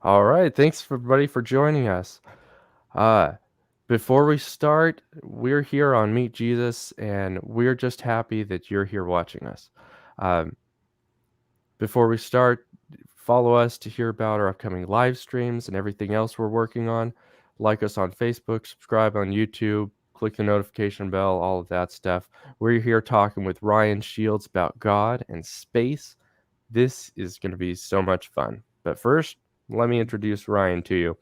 All right, thanks everybody for joining us. Uh, Before we start, we're here on Meet Jesus, and we're just happy that you're here watching us. Um, Before we start, follow us to hear about our upcoming live streams and everything else we're working on. Like us on Facebook, subscribe on YouTube, click the notification bell, all of that stuff. We're here talking with Ryan Shields about God and space. This is going to be so much fun. But first, let me introduce Ryan to you.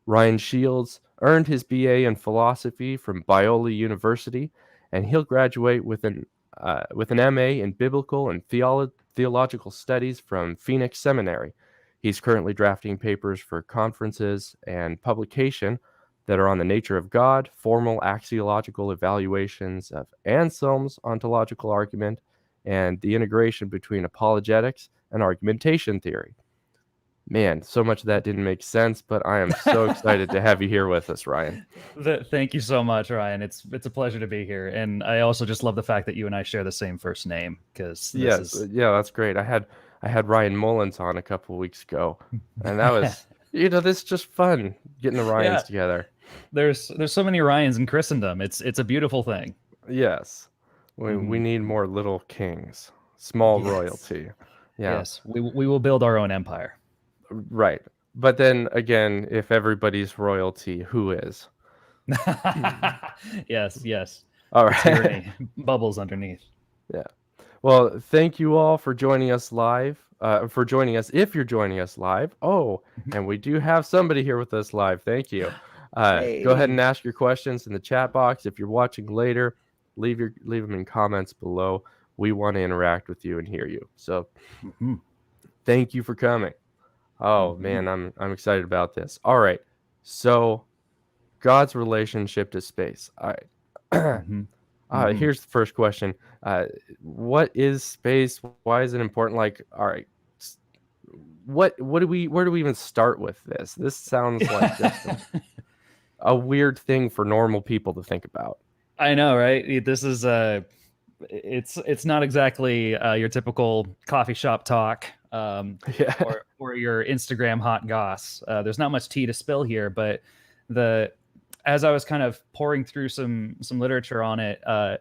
Ryan Shields earned his BA in philosophy from Biola University, and he'll graduate with an MA in biblical and theological studies from Phoenix Seminary. He's currently drafting papers for conferences and publication that are on the nature of God, formal axiological evaluations of Anselm's ontological argument, and the integration between apologetics and argumentation theory. Man, so much of that didn't make sense, but I am so excited to have you here with us, Ryan. Thank you so much, Ryan. It's a pleasure to be here, and I also just love the fact that you and I share the same first name because this Yes, is yeah, that's great. I had Ryan Mullins on a couple of weeks ago, and that was this is just fun getting the Ryans yeah. together. There's so many Ryans in Christendom. It's a beautiful thing. Yes, we Mhm. need more little kings, small Yes, royalty. Yeah, yes. We will build our own empire. right. But then again, if everybody's royalty, who is? Yes, yes. All The right. tyranny bubbles underneath. Yeah. Well, thank you all for joining us live. For joining us, if you're joining us live. Oh, and we do have somebody here with us live. Thank you. Go ahead and Hey. ask your questions in the chat box. If you're watching later, leave them in comments below. We want to interact with you and hear you. So, Mhm, thank you for coming. Oh mhm, man, I'm excited about this. All right. So, God's relationship to space. All right. mhm, mhm. Here's the first question. Uh, what is space? Why is it important? Like, all right, what do we where do we even start with this? This sounds like just a weird thing for normal people to think about. I know, right? This is it's not exactly your typical coffee shop talk Yeah. or your Instagram hot goss. There's not much tea to spill here, but the as I was kind of pouring through some literature on it, I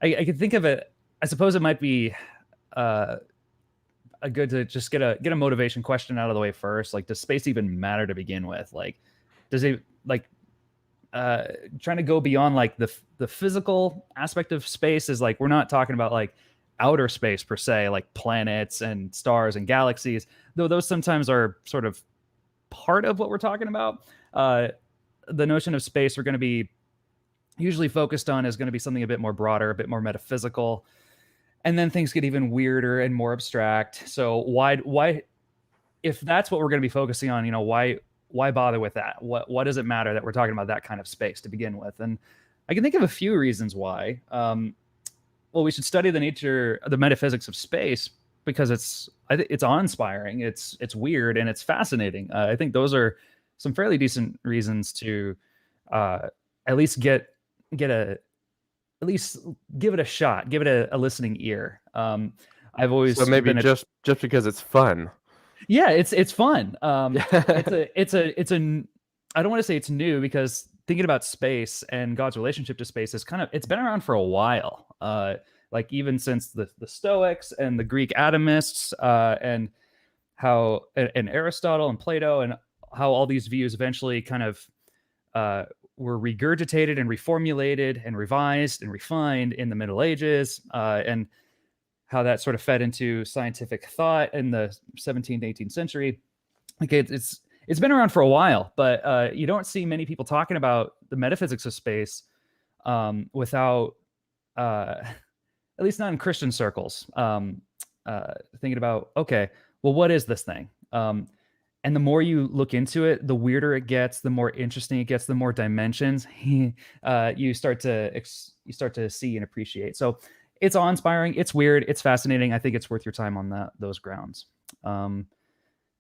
could think of it. I suppose it might be uh, a good to just get a motivation question out of the way first. Like, does space even matter to begin with? Like, does it like uh trying to go beyond like the physical aspect of space is like we're not talking about like outer space per se, like planets and stars and galaxies, though those sometimes are sort of part of what we're talking about. The notion of space we're going to be usually focused on is going to be something a bit more broader, a bit more metaphysical, and then things get even weirder and more abstract. So why if that's what we're going to be focusing on, why bother with that? What does it matter that we're talking about that kind of space to begin with? And I can think of a few reasons why. Well, we should study the metaphysics of space because it's awe-inspiring, it's weird, and it's fascinating. I think those are some fairly decent reasons to uh, at least get a at least give it a shot, give it a listening ear. I've So always maybe been a just because it's fun. yeah, it's fun. It's Yeah. a I don't want to say it's new because thinking about space and God's relationship to space is it's been around for a while. Like even since the Stoics and the Greek atomists, and how and Aristotle and Plato, and how all these views eventually kind of uh, were regurgitated and reformulated and revised and refined in the Middle Ages, and how that sort of fed into scientific thought in the 17th, 18th century. Okay, it's been around for a while, but you don't see many people talking about the metaphysics of space without, at least not in Christian circles, thinking about, okay, well, what is this thing? And the more you look into it, the weirder it gets, the more interesting it gets, the more dimensions you start to see and appreciate. So it's awe-inspiring, it's weird, it's fascinating. I think it's worth your time on those grounds. Um,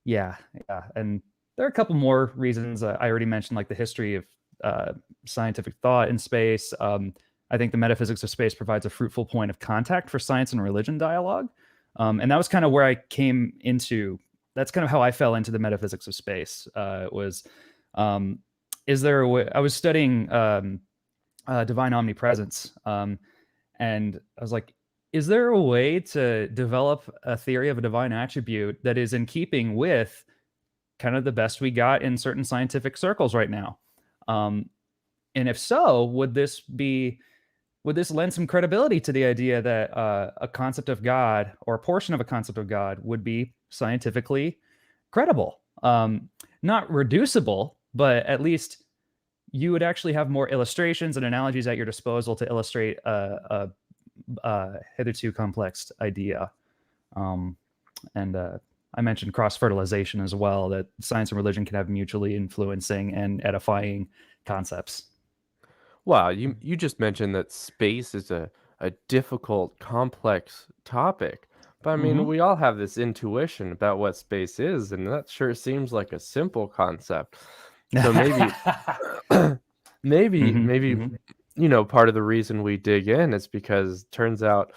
yeah, yeah, and there are a couple more reasons. I already mentioned like the history of scientific thought in space. I think the metaphysics of space provides a fruitful point of contact for science and religion dialogue, and that was kind of where I came into that's kind of how I fell into the metaphysics of space. Is there a way? I was studying divine omnipresence, and I was like, is there a way to develop a theory of a divine attribute that is in keeping with kind of the best we got in certain scientific circles right now? And if so, would this lend some credibility to the idea that a concept of God or a portion of a concept of God would be scientifically credible? Not reducible, but at least you would actually have more illustrations and analogies at your disposal to illustrate a hitherto complex idea. And I mentioned cross-fertilization as well, that science and religion can have mutually influencing and edifying concepts. Wow, you just mentioned that space is a difficult, complex topic. But I mean, Mm-hmm. we all have this intuition about what space is, and that sure seems like a simple concept. So maybe maybe Mm-hmm. maybe Mm-hmm. part of the reason we dig in is because it turns out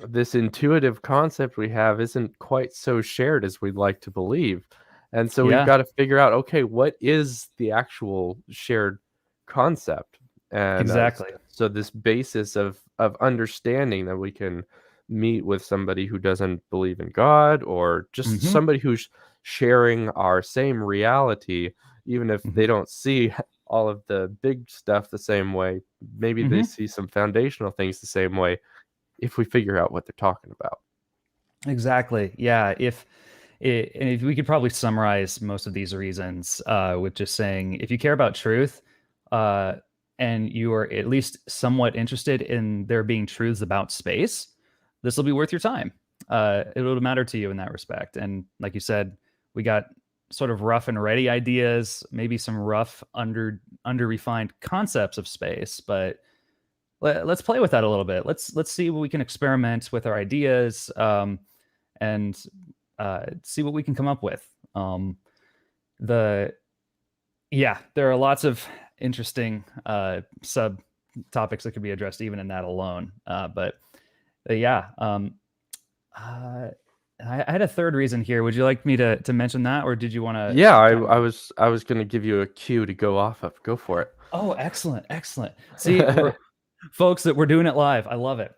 this intuitive concept we have isn't quite so shared as we'd like to believe. And so we've Yeah, got to figure out, okay, what is the actual shared concept? And exactly. so this basis of understanding that we can meet with somebody who doesn't believe in God, or just Mm-hmm. somebody who's sharing our same reality, even if Mm-hmm. they don't see all of the big stuff the same way. Maybe they Mm-hmm. see some foundational things the same way, if we figure out what they're talking about. Exactly. Yeah. And if we could probably summarize most of these reasons with just saying, if you care about truth, uh, and you are at least somewhat interested in there being truths about space, this will be worth your time. It will matter to you in that respect. And like you said, we got sort of rough and ready ideas, maybe some rough, under refined concepts of space, but let's play with that a little bit. Let's see what we can experiment with our ideas, and see what we can come up with. The Yeah, there are lots of interesting sub topics that could be addressed even in that alone. But yeah, uh, I had a third reason here. Would you like me to mention that, or did you want to Yeah, kind of? I was gonna give you a cue to go off of. Go for it. Oh, excellent, excellent. See, we're folks that we're doing it live. I love it.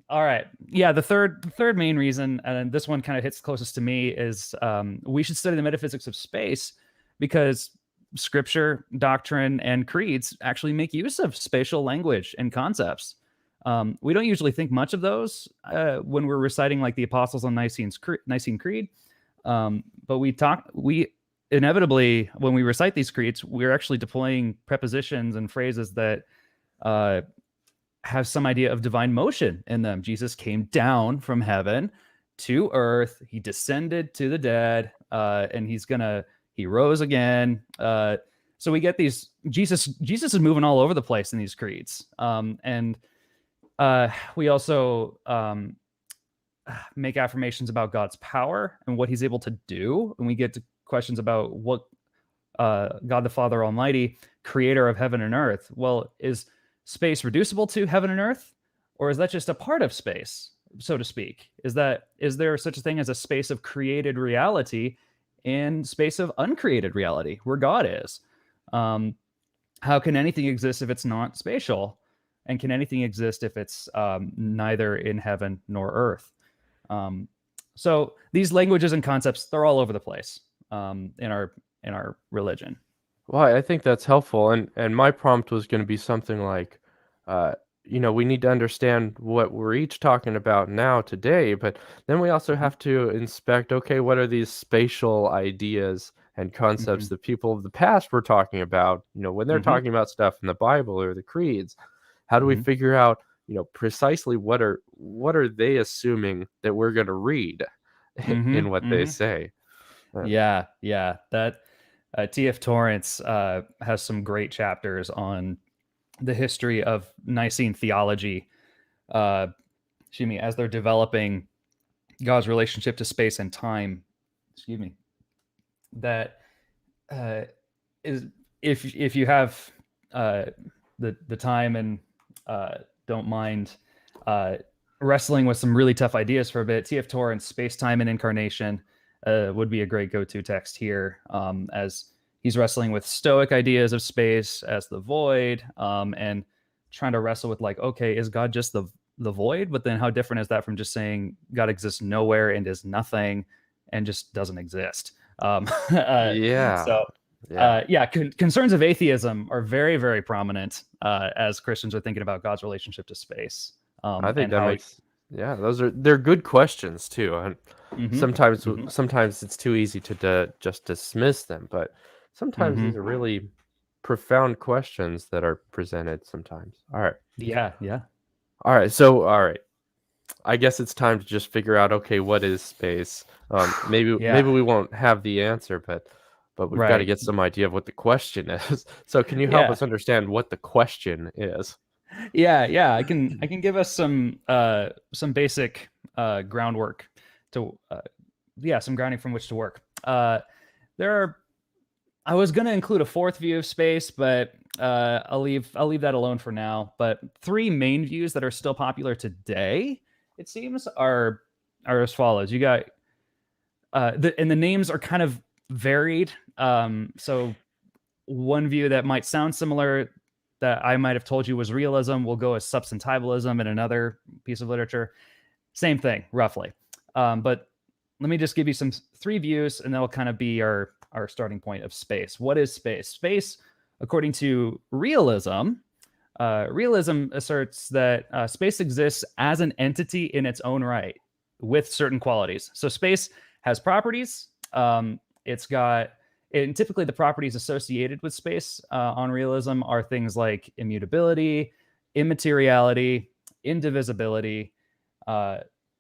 All right, yeah. The third main reason, and this one kind of hits closest to me, is we should study the metaphysics of space because scripture, doctrine, and creeds actually make use of spatial language and concepts. We don't usually think much of those when we're reciting like the Apostles on Nicene Creed, but we inevitably, when we recite these creeds, we're actually deploying prepositions and phrases that uh, have some idea of divine motion in them. Jesus came down from heaven to earth. He descended to the dead, and he rose again. So we get these Jesus is moving all over the place in these creeds, and we also make affirmations about God's power and what He's able to do, and we get to questions about what God the Father Almighty, creator of heaven and earth. Well, is space reducible to heaven and earth, or is that just a part of space, so to speak? Is there such a thing as a space of created reality and space of uncreated reality where God is? How can anything exist if it's not spatial? And can anything exist if it's neither in heaven nor earth? So these languages and concepts, they're all over the place in our religion. Well, I think that's helpful, and my prompt was gonna be something like, uh, we need to understand what we're each talking about now today, but then we also Mhm. have to inspect, okay, what are these spatial ideas and concepts Mhm. that people of the past were talking about, when they're Mhm. talking about stuff in the Bible or the creeds? How do we Mhm. figure out, precisely what are they assuming that we're gonna read in Mhm. what they Mhm. say? Uh, Yeah, yeah. That T.F. Torrance has some great chapters on the history of Nicene theology. Uh, Excuse me, as they're developing God's relationship to space and time. Excuse me. That uh, is if you have uh, the time and don't mind uh, wrestling with some really tough ideas for a bit. T.F. Torrance, Space, Time, and Incarnation. would be a great go-to text here, as he's wrestling with Stoic ideas of space as the void, and trying to wrestle with like, okay, is God just the void? But then how different is that from just saying God exists nowhere and is nothing and just doesn't exist? Yeah. So yeah, concerns of atheism are very, very prominent as Christians are thinking about God's relationship to space, I think and that how. makes, yeah, they're good questions too. And Mhm, sometimes mhm, sometimes it's too easy to just dismiss them, but sometimes these mhm. are really profound questions that are presented sometimes. All right. Yeah, yeah, All right. So, all right. I guess it's time to just figure out, okay, what is space? Maybe yeah. we won't have the answer, but we've got to Right. get some idea of what the question is. So can you help Yeah, us understand what the question is? yeah. I can give us some basic groundwork to yeah, some grounding from which to work. There are. I was going to include a fourth view of space, but I'll leave that alone for now. But three main views that are still popular today, it seems, are as follows. You got and the names are kind of varied. So one view that might sound similar that I might have told you was realism will go as substantivalism in another piece of literature. Same thing, roughly. But let me just give you some three views, and that'll kind of be our starting point of space. What is space? Space, according to realism, realism asserts that space exists as an entity in its own right with certain qualities. So space has properties. It's got, and typically the properties associated with space on realism are things like immutability, immateriality, indivisibility,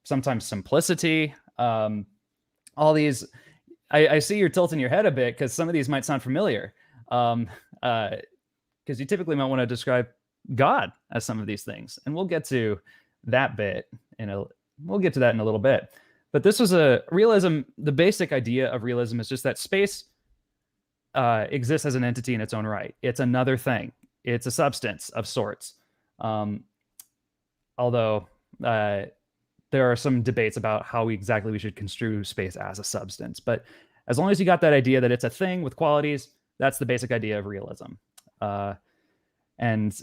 sometimes simplicity. All these, I see you're tilting your head a bit because some of these might sound familiar. Because you typically might want to describe God as some of these things, and we'll get to that bit we'll get to that in a little bit. But this was a realism. The basic idea of realism is just that space exists as an entity in its own right. It's another thing. It's a substance of sorts. Although there are some debates about how exactly we should construe space as a substance. But as long as you got that idea that it's a thing with qualities, that's the basic idea of realism. And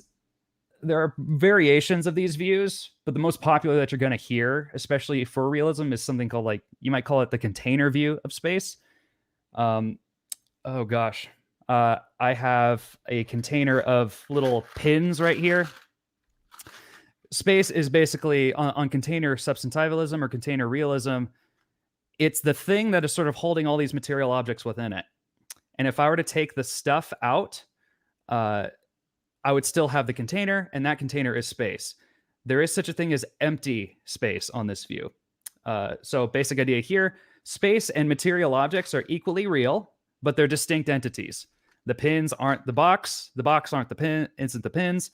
there are variations of these views, but the most popular that you're going to hear, especially for realism, is something called, like, you might call it the container view of space. Oh gosh. I have a container of little pins right here. Space is basically on container substantivalism or container realism. It's the thing that is sort of holding all these material objects within it. And if I were to take the stuff out, I would still have the container, and that container is space. There is such a thing as empty space on this view. So basic idea here, space and material objects are equally real, but they're distinct entities. The pins aren't the box aren't the pin, isn't the pins.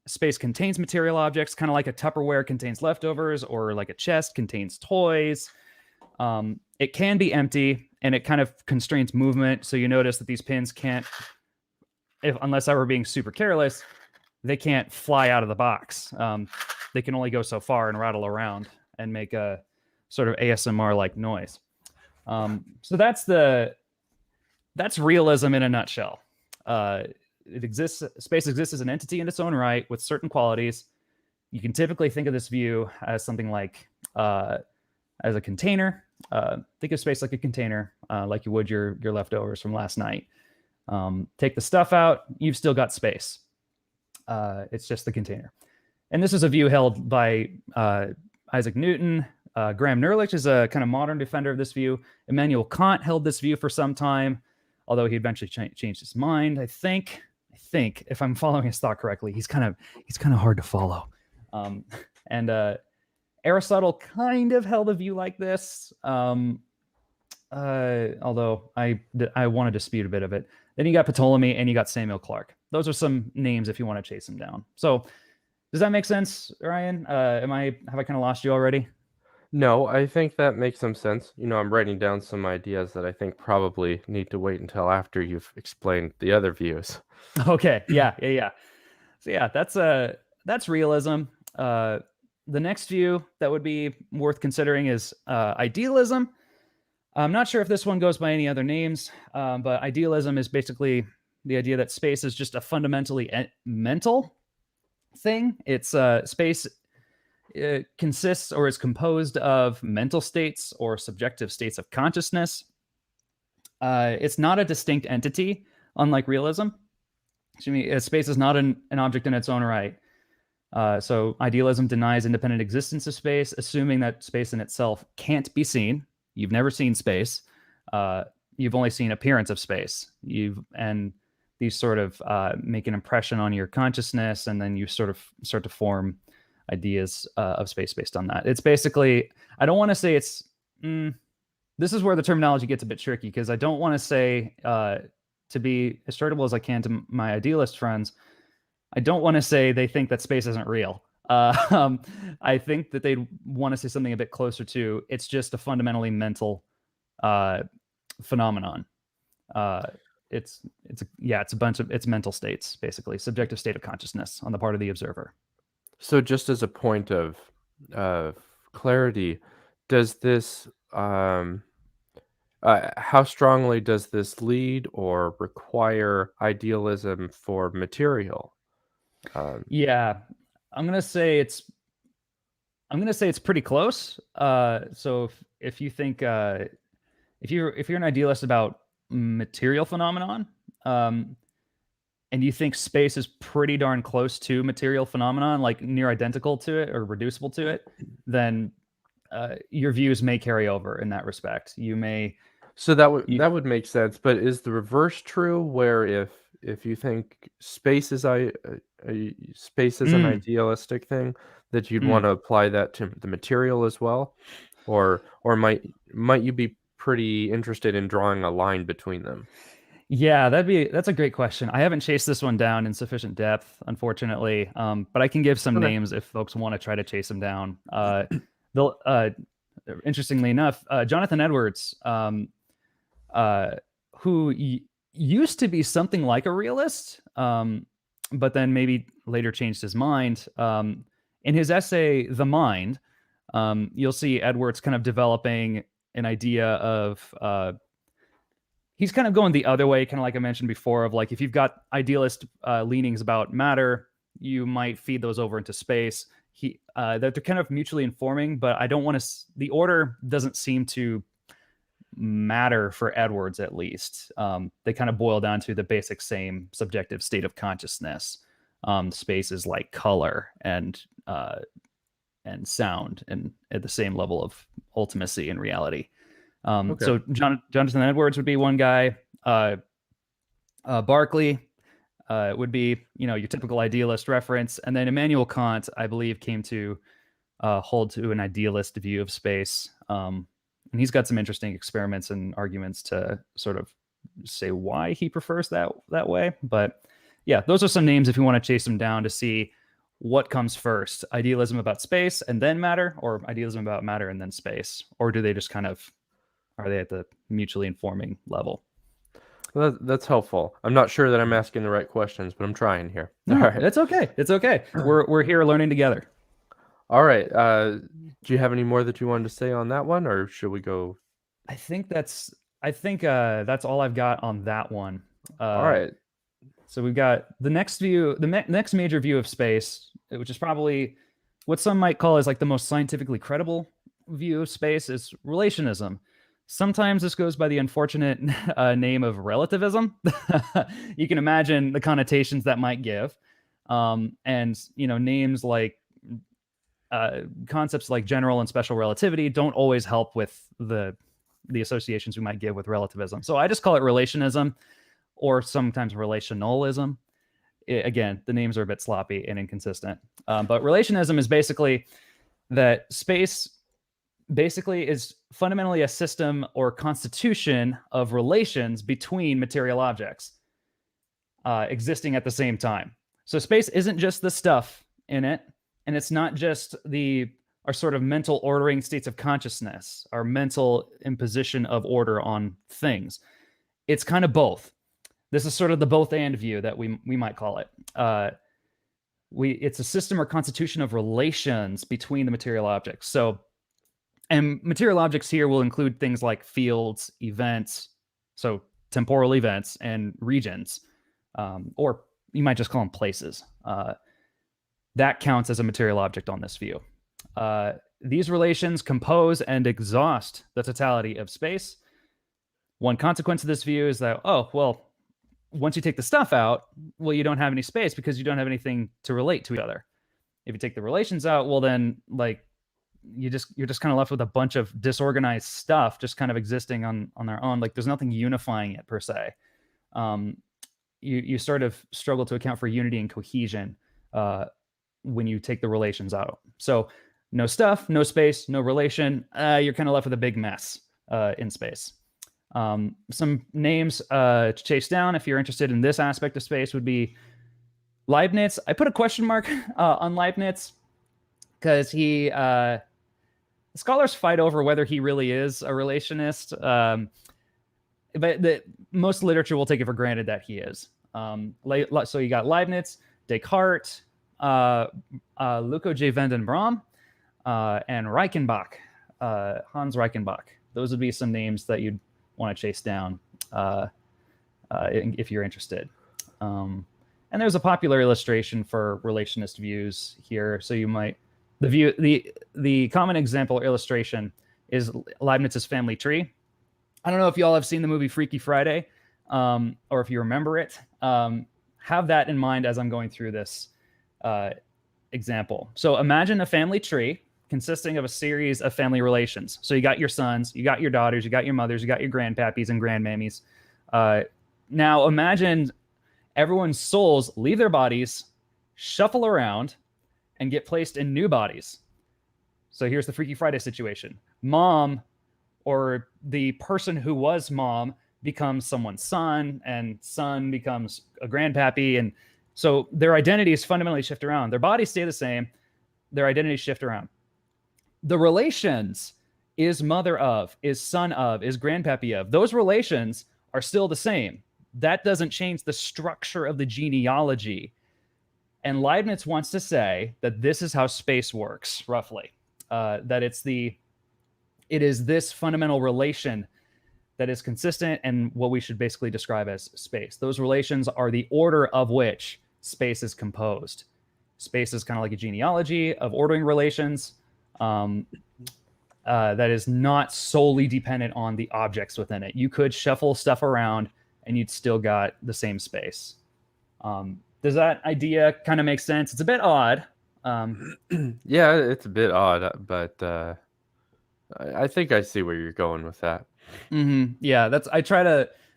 Space contains material objects, kind of like a Tupperware contains leftovers, or like a chest contains toys. It can be empty, and it kind of constrains movement. So you notice that these pins can't, unless I were being super careless, they can't fly out of the box. They can only go so far and rattle around and make a sort of ASMR-like noise. So that's realism in a nutshell. Space exists as an entity in its own right with certain qualities. You can typically think of this view as something like as a container. Think of space like a container, like you would your leftovers from last night. Take the stuff out, you've still got space. It's just the container. And this is a view held by Isaac Newton. Graham Nerlich is a kind of modern defender of this view. Immanuel Kant held this view for some time, although he eventually changed his mind. I think, if I'm following his thought correctly, he's kind of hard to follow. And Aristotle kind of held a view like this, although I want to dispute a bit of it. Then you got Ptolemy and you got Samuel Clarke. Those are some names if you want to chase them down. So does that make sense, Ryan? Have I kind of lost you already? No, I think that makes some sense. I'm writing down some ideas that I think probably need to wait until after you've explained the other views. Okay. Yeah. So yeah, that's realism. The next view that would be worth considering is idealism. I'm not sure if this one goes by any other names, but idealism is basically the idea that space is just a fundamentally mental thing. It's space consists or is composed of mental states or subjective states of consciousness. It's not a distinct entity, unlike realism. Space is not an object in its own right. So idealism denies independent existence of space, assuming that space in itself can't be seen. You've never seen space. You've only seen appearance of space. And these sort of make an impression on your consciousness, and then you sort of start to form ideas of space based on that. It's basically, I don't want to say it's, this is where the terminology gets a bit tricky, because I don't want to say, to be as charitable as I can to my idealist friends, I don't want to say they think that space isn't real. I think that they'd want to say something a bit closer to, it's just a fundamentally mental phenomenon. It's a bunch of, it's mental states, basically subjective state of consciousness on the part of the observer. So just as a point of clarity, does this how strongly does this lead or require idealism for material? Yeah, I'm gonna say it's pretty close. So if you think if you're an idealist about material phenomenon, and you think space is pretty darn close to material phenomenon, like near identical to it or reducible to it, then your views may carry over in that respect. You may. So that would make sense, but is the reverse true, where if you think space is space is an idealistic thing, that you'd want to apply that to the material as well, or might you be pretty interested in drawing a line between them? Yeah, that's a great question. I haven't chased this one down in sufficient depth, unfortunately, but I can give some Okay. names if folks want to try to chase them down. They'll interestingly enough, Jonathan Edwards, who used to be something like a realist, but then maybe later changed his mind. In his essay, The Mind, you'll see Edwards kind of developing an idea of, he's kind of going the other way, kind of like I mentioned before, of like, if you've got idealist leanings about matter, you might feed those over into space. That they're kind of mutually informing, but I don't want to, the order doesn't seem to matter for Edwards, at least. They kind of boil down to the basic same subjective state of consciousness. Space is like color and sound, and at the same level of ultimacy and reality. Okay. So Jonathan Edwards would be one guy. Berkeley would be, your typical idealist reference. And then Immanuel Kant, I believe, came to hold to an idealist view of space. And he's got some interesting experiments and arguments to sort of say why he prefers that way. But yeah, those are some names if you want to chase them down to see what comes first: idealism about space and then matter, or idealism about matter and then space, or do they just kind of, are they at the mutually informing level? Well, that's helpful. I'm not sure that I'm asking the right questions, but I'm trying here. No, All right. it's okay. It's okay. We're here learning together. All right. Do you have any more that you wanted to say on that one, or should we go? I think that's all I've got on that one. All right. So we've got the next view, next major view of space, which is probably what some might call as like the most scientifically credible view of space, is relationism. Sometimes this goes by the unfortunate name of relativism. You can imagine the connotations that might give. And names like concepts like general and special relativity don't always help with the associations we might give with relativism. So I just call it relationism, or sometimes relationalism. Again, the names are a bit sloppy and inconsistent. But relationism is basically that space basically is fundamentally a system or constitution of relations between material objects existing at the same time. So space isn't just the stuff in it, and it's not just our sort of mental ordering states of consciousness, our mental imposition of order on things. It's kind of both. This is sort of the both and view that we might call it. it's a system or constitution of relations between the material objects. So, and material objects here will include things like fields, events, so temporal events, and regions, or you might just call them places. That counts as a material object on this view. These relations compose and exhaust the totality of space. One consequence of this view is that, oh, well, once you take the stuff out, well, you don't have any space because you don't have anything to relate to each other. If you take the relations out, well, then like you're just kind of left with a bunch of disorganized stuff just kind of existing on their own. Like there's nothing unifying it per se. You sort of struggle to account for unity and cohesion when you take the relations out. So no stuff, no space, no relation. You're kind of left with a big mess in space. Some names to chase down if you're interested in this aspect of space would be Leibniz. I put a question mark on Leibniz because scholars fight over whether he really is a relationist, but most literature will take it for granted that he is. So you got Leibniz, Descartes, Luco J. Vandenbrom, and Reichenbach, Hans Reichenbach. Those would be some names that you'd want to chase down if you're interested. And there's a popular illustration for relationist views here. So you might the common example or illustration is Leibniz's family tree. I don't know if y'all have seen the movie Freaky Friday, or if you remember it. Have that in mind as I'm going through this example. So imagine a family tree consisting of a series of family relations. So you got your sons, you got your daughters, you got your mothers, you got your grandpappies and grandmammies. Now imagine everyone's souls leave their bodies, shuffle around, and get placed in new bodies. So here's the Freaky Friday situation. Mom, or the person who was mom, becomes someone's son, and son becomes a grandpappy. And so their identities fundamentally shift around. Their bodies stay the same. Their identities shift around. The relations is mother of, is son of, is grandpappy of. Those relations are still the same. That doesn't change the structure of the genealogy. And Leibniz wants to say that this is how space works, roughly. That it is this fundamental relation that is consistent and what we should basically describe as space. Those relations are the order of which space is composed. Space is kind of like a genealogy of ordering relations that is not solely dependent on the objects within it. You could shuffle stuff around and you'd still got the same space. Does that idea kind of make sense? It's a bit odd. Yeah, it's a bit odd, but I think I see where you're going with that. Mm-hmm. Yeah, I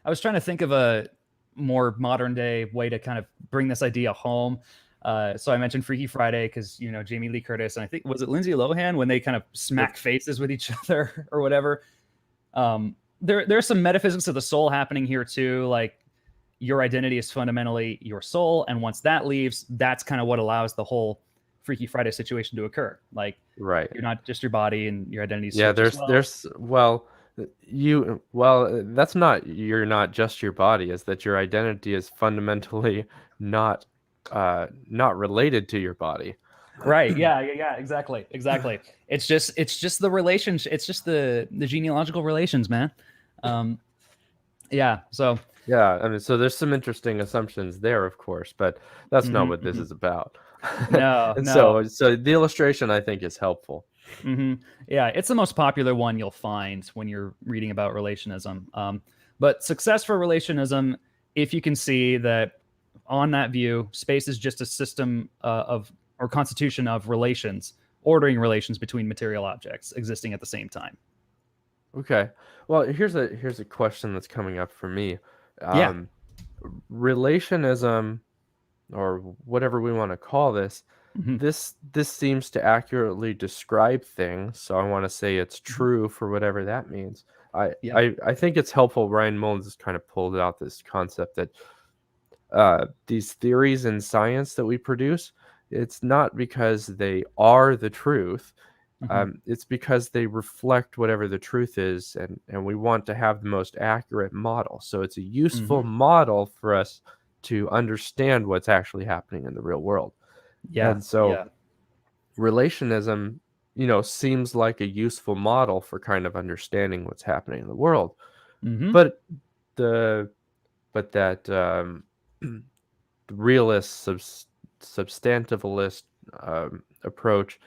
was trying to think of a more modern day way to kind of bring this idea home. So I mentioned Freaky Friday because, Jamie Lee Curtis, and I think, was it Lindsay Lohan, when they kind of smack faces with each other or whatever. There's some metaphysics of the soul happening here too. Like, your identity is fundamentally your soul, and once that leaves, that's kind of what allows the whole Freaky Friday situation to occur. Like, right, you're not just your body, and your identity is that's not, you're not just your body, is that your identity is fundamentally not related to your body. Right. Yeah. Exactly. It's just the relationship. It's just the genealogical relations, man. Yeah. So. Yeah. I mean, so there's some interesting assumptions there, of course, but that's not what this is about. No. And no. So the illustration, I think, is helpful. Mm-hmm. Yeah, it's the most popular one you'll find when you're reading about relationism. But success for relationism, if you can see that on that view, space is just a system or constitution of relations, ordering relations between material objects existing at the same time. Okay. Well, here's a question that's coming up for me. Relationism, or whatever we want to call this, this seems to accurately describe things. So I want to say it's true for whatever that means. I think it's helpful. Ryan Mullins has kind of pulled out this concept that these theories in science that we produce, it's not because they are the truth. It's because they reflect whatever the truth is, and we want to have the most accurate model. So it's a useful model for us to understand what's actually happening in the real world. Yeah. And so Yeah. relationism, seems like a useful model for kind of understanding what's happening in the world. Mm-hmm. But the but that realist substantivalist approach,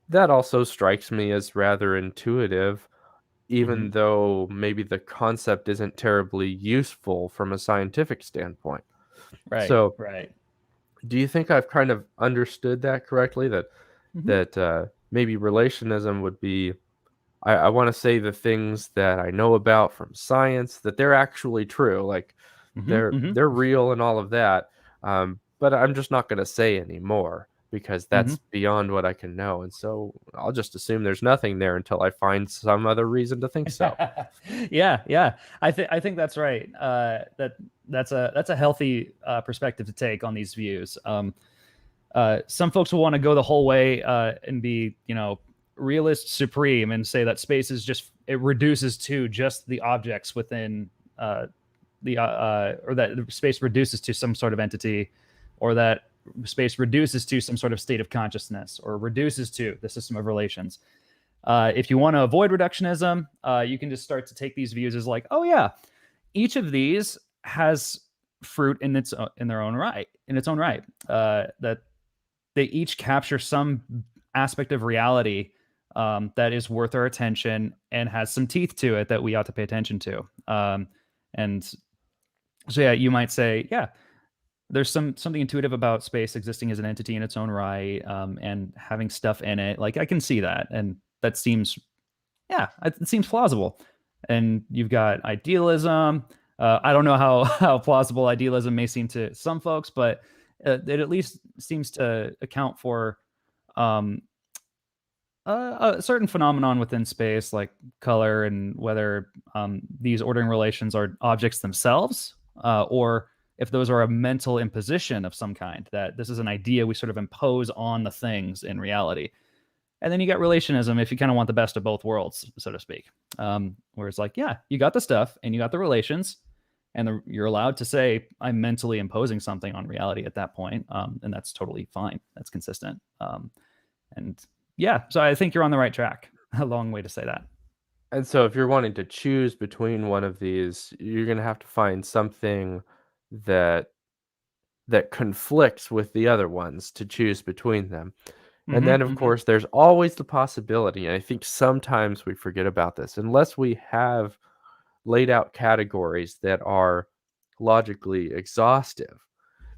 that also strikes me as rather intuitive, Mm-hmm. even though maybe the concept isn't terribly useful from a scientific standpoint. Right. So, Right. do you think I've kind of understood that correctly? That Mm-hmm. maybe relationism would be, I want to say the things that I know about from science, that they're actually true, like Mm-hmm. they're Mm-hmm. real and all of that. But I'm just not going to say anymore because Mm-hmm. that's beyond what I can know, and so I'll just assume there's nothing there until I find some other reason to think so. Yeah, yeah. I think that's right. That's a healthy perspective to take on these views. Some folks will want to go the whole way and be, realist supreme and say that space is just, it reduces to just the objects within or that space reduces to some sort of entity, or that space reduces to some sort of state of consciousness, or reduces to the system of relations. If you want to avoid reductionism, you can just start to take these views as like, oh yeah, each of these has fruit in their own right, that they each capture some aspect of reality that is worth our attention and has some teeth to it that we ought to pay attention to. And so yeah, you might say, yeah, there's something intuitive about space existing as an entity in its own right, and having stuff in it. Like I can see that, and that seems, yeah, it seems plausible. And you've got idealism. I don't know how how plausible idealism may seem to some folks, but it at least seems to account for um, a certain phenomenon within space, like color, and whether these ordering relations are objects themselves, or if those are a mental imposition of some kind, that this is an idea we sort of impose on the things in reality. And then you got relationism, if you kind of want the best of both worlds, so to speak, where it's like, yeah, you got the stuff and you got the relations, and you're allowed to say, I'm mentally imposing something on reality at that point, and that's totally fine. That's consistent. And yeah, so I think you're on the right track. A long way to say that. And so if you're wanting to choose between one of these, you're going to have to find something that conflicts with the other ones to choose between them. And Mm-hmm, then, of mm-hmm. course, there's always the possibility, and I think sometimes we forget about this, unless we have laid out categories that are logically exhaustive,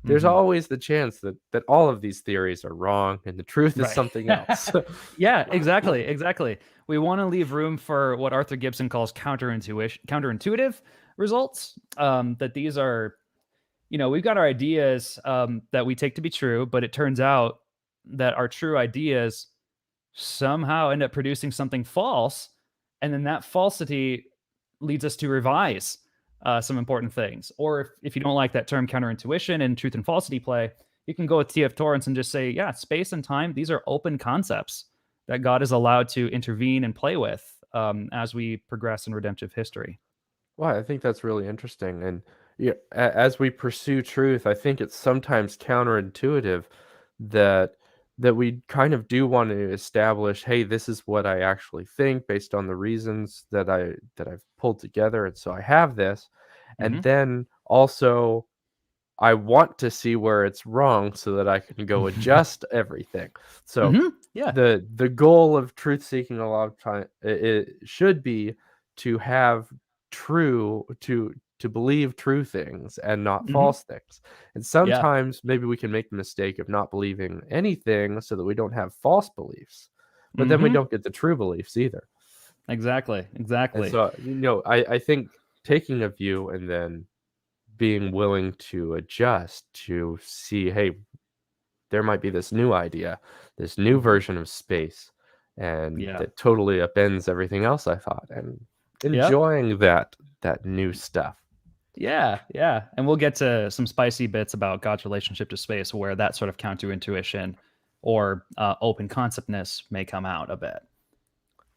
there's Mm-hmm. always the chance that all of these theories are wrong and the truth is Right. something else. Yeah, exactly, exactly. We want to leave room for what Arthur Gibson calls counterintuitive results. That these are, we've got our ideas that we take to be true, but it turns out that our true ideas somehow end up producing something false, and then that falsity leads us to revise some important things. Or if you don't like that term counterintuition and truth and falsity play, you can go with T.F. Torrance and just say, yeah, space and time, these are open concepts that God is allowed to intervene and play with as we progress in redemptive history. Well, I think that's really interesting. And yeah, as we pursue truth, I think it's sometimes counterintuitive that we kind of do want to establish, hey, this is what I actually think based on the reasons that I've pulled together, and so I have this. And Mm-hmm. then also I want to see where it's wrong so that I can go adjust everything. So Mm-hmm. Yeah. the goal of truth seeking a lot of time, it should be to have to believe true things and not Mm-hmm. false things. And Yeah. sometimes maybe we can make the mistake of not believing anything so that we don't have false beliefs, but then we Mm-hmm. don't get the true beliefs either. Exactly. And Exactly. so, I think taking a view and then being willing to adjust to see, hey, there might be this new idea, this new Mm-hmm. version of space, and Yeah. that totally upends everything else I thought, and Yep. enjoying that new stuff. Yeah, yeah. And we'll get to some spicy bits about God's relationship to space where that sort of counterintuition or open conceptness may come out a bit.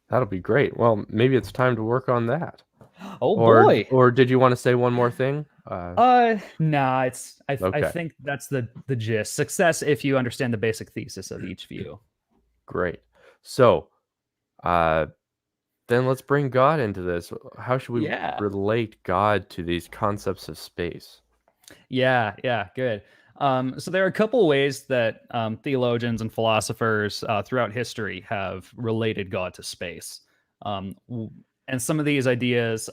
That'll be great. Well, maybe it's time to work on that. Oh Or boy. did you want to say one more thing? Nah, I Okay, think that's the gist. Success if you understand the basic thesis of each view. great. So, uh, then let's bring God into this. How should we Yeah. relate God to these concepts of space? Yeah, good. So there are a couple ways that theologians and philosophers throughout history have related God to space. And some of these ideas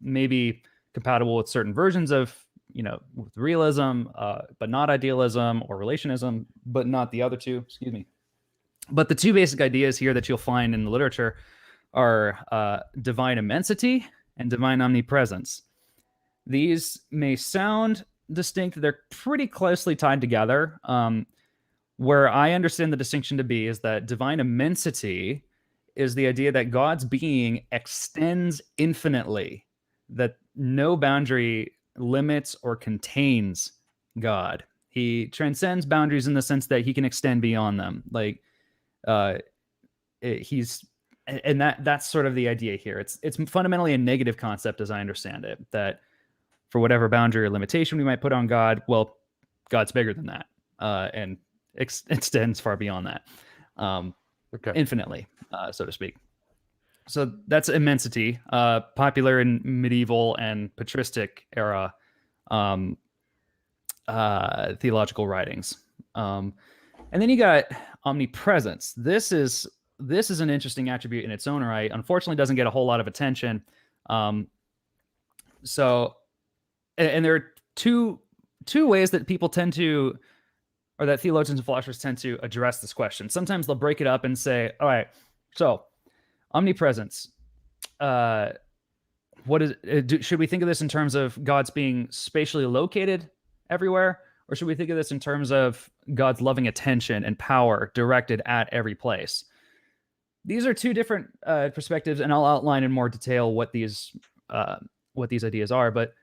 may be compatible with certain versions of, with realism, but not idealism, or relationism, but not the other two. Excuse me. But the two basic ideas here that you'll find in the literature are divine immensity and divine omnipresence. These may sound distinct, they're pretty closely tied together. Where I understand the distinction to be is that divine immensity is the idea that God's being extends infinitely, that no boundary limits or contains God. He transcends boundaries in the sense that he can extend beyond them. Like uh, he's and that's sort of the idea here. It's fundamentally a negative concept as I understand it, that for whatever boundary or limitation we might put on God, well, God's bigger than that, and extends far beyond that, Okay. infinitely, so to speak. So that's immensity, popular in medieval and patristic era um, theological writings. And then you got omnipresence. This is an interesting attribute in its own right. Unfortunately, doesn't get a whole lot of attention. Um, so, and there are two ways that people tend to, or that theologians and philosophers tend to address this question. Sometimes they'll break it up and say, all right, so omnipresence. What is? Should we think of this in terms of God's being spatially located everywhere, or should we think of this in terms of God's loving attention and power directed at every place? These are two different perspectives, and I'll outline in more detail what these ideas are. But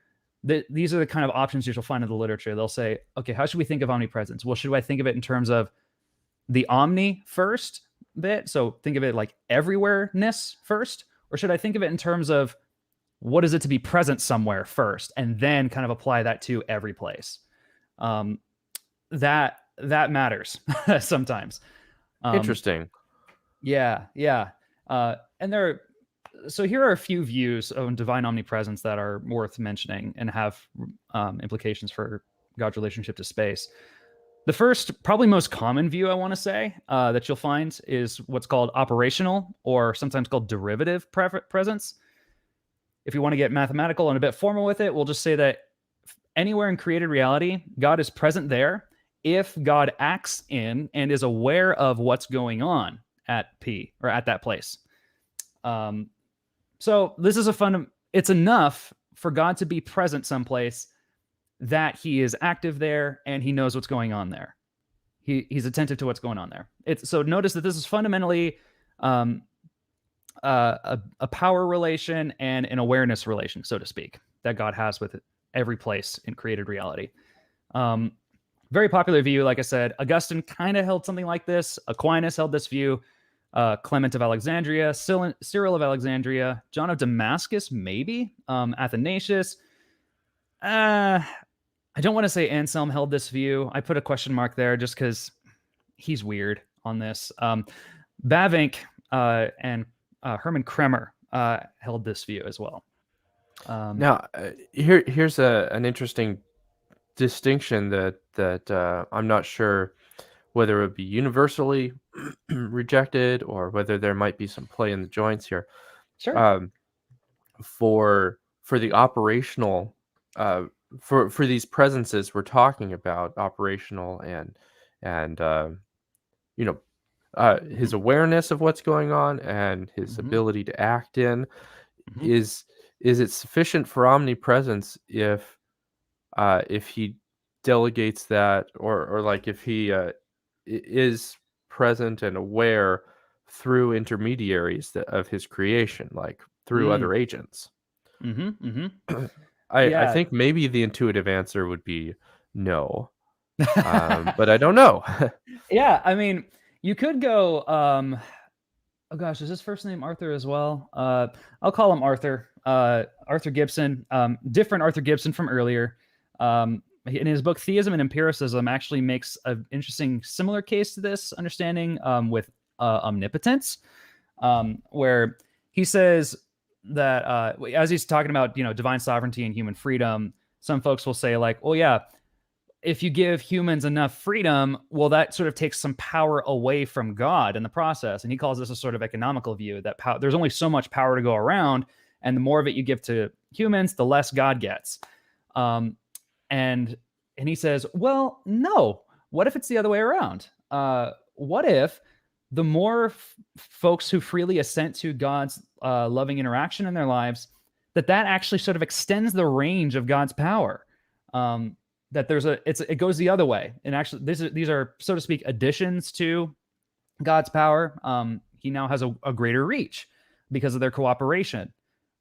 these are the kind of options you'll find in the literature. They'll say, okay, how should we think of omnipresence? Well, should I think of it in terms of the omni first bit? So think of it like everywhere-ness first, or should I think of it in terms of what is it to be present somewhere first, and then kind of apply that to every place? That matters sometimes. Interesting. Yeah. And so here are a few views on divine omnipresence that are worth mentioning and have implications for God's relationship to space. The first, probably most common view I want to say that you'll find is what's called operational, or sometimes called derivative presence. If you want to get mathematical and a bit formal with it, we'll just say that anywhere in created reality, God is present there if God acts in and is aware of what's going on at P, or at that place. So this is it's enough for God to be present someplace that he is active there and he knows what's going on there. He's attentive to what's going on there. So notice that this is fundamentally a power relation and an awareness relation, so to speak, that God has with every place in created reality. Very popular view, like I said. Augustine kind of held something like this. Aquinas held this view. Clement of Alexandria, Cyril of Alexandria, John of Damascus, maybe. Athanasius. I don't want to say Anselm held this view. I put a question mark there just because he's weird on this. Bavinck and Hermann Kremer held this view as well. Now, here's an interesting distinction that I'm not sure whether it would be universally rejected or whether there might be some play in the joints here. Sure. For the operational, for these presences we're talking about, operational and his awareness of what's going on and his ability to act in, is it sufficient for omnipresence if he delegates that, or like if he is present and aware through intermediaries of his creation, like through other agents? I think maybe the intuitive answer would be no, but I don't know. Yeah, I mean, you could go. Oh gosh, is his first name Arthur as well? I'll call him Arthur. Arthur Gibson, different Arthur Gibson from earlier. In his book Theism and Empiricism, actually makes an interesting similar case to this understanding with omnipotence, where he says that as he's talking about divine sovereignty and human freedom, some folks will say like, well, yeah, if you give humans enough freedom, well, that sort of takes some power away from God in the process. And he calls this a sort of economical view that there's only so much power to go around, and the more of it you give to humans, the less God gets. And he says, well, no. What if it's the other way around? What if the more folks who freely assent to God's loving interaction in their lives, that actually sort of extends the range of God's power? That it goes the other way, and actually these are, so to speak, additions to God's power. He now has a greater reach because of their cooperation.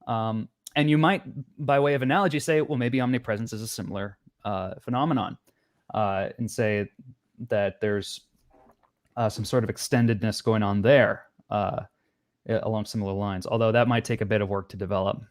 And you might, by way of analogy, say, well, maybe omnipresence is a similar phenomenon, and say that there's some sort of extendedness going on there along similar lines, although that might take a bit of work to develop.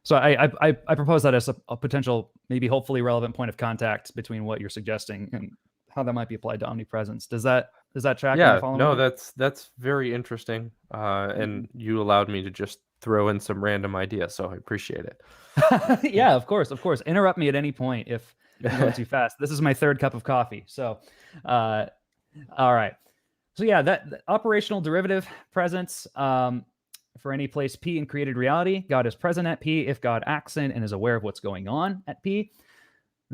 So I propose that as a potential, maybe hopefully relevant point of contact between what you're suggesting and how that might be applied to omnipresence. Does that track? Yeah, no, that's very interesting. And you allowed me to just throw in some random ideas, so I appreciate it. Yeah, of course. Interrupt me at any point if I'm going too fast. This is my third cup of coffee. So, all right. So yeah, that operational derivative presence. For any place P in created reality, God is present at P if God acts in and is aware of what's going on at P.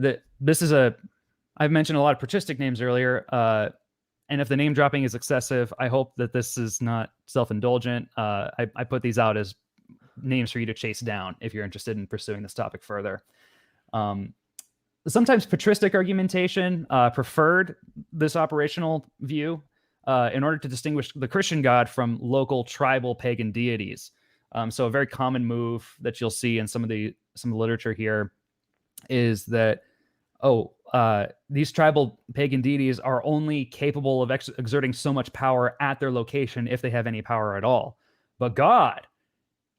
I've mentioned a lot of patristic names earlier, and if the name dropping is excessive, I hope that this is not self-indulgent. I put these out as names for you to chase down if you're interested in pursuing this topic further. Sometimes patristic argumentation preferred this operational view in order to distinguish the Christian God from local tribal pagan deities. So a very common move that you'll see in some of the literature here is that, these tribal pagan deities are only capable of exerting so much power at their location if they have any power at all. But God,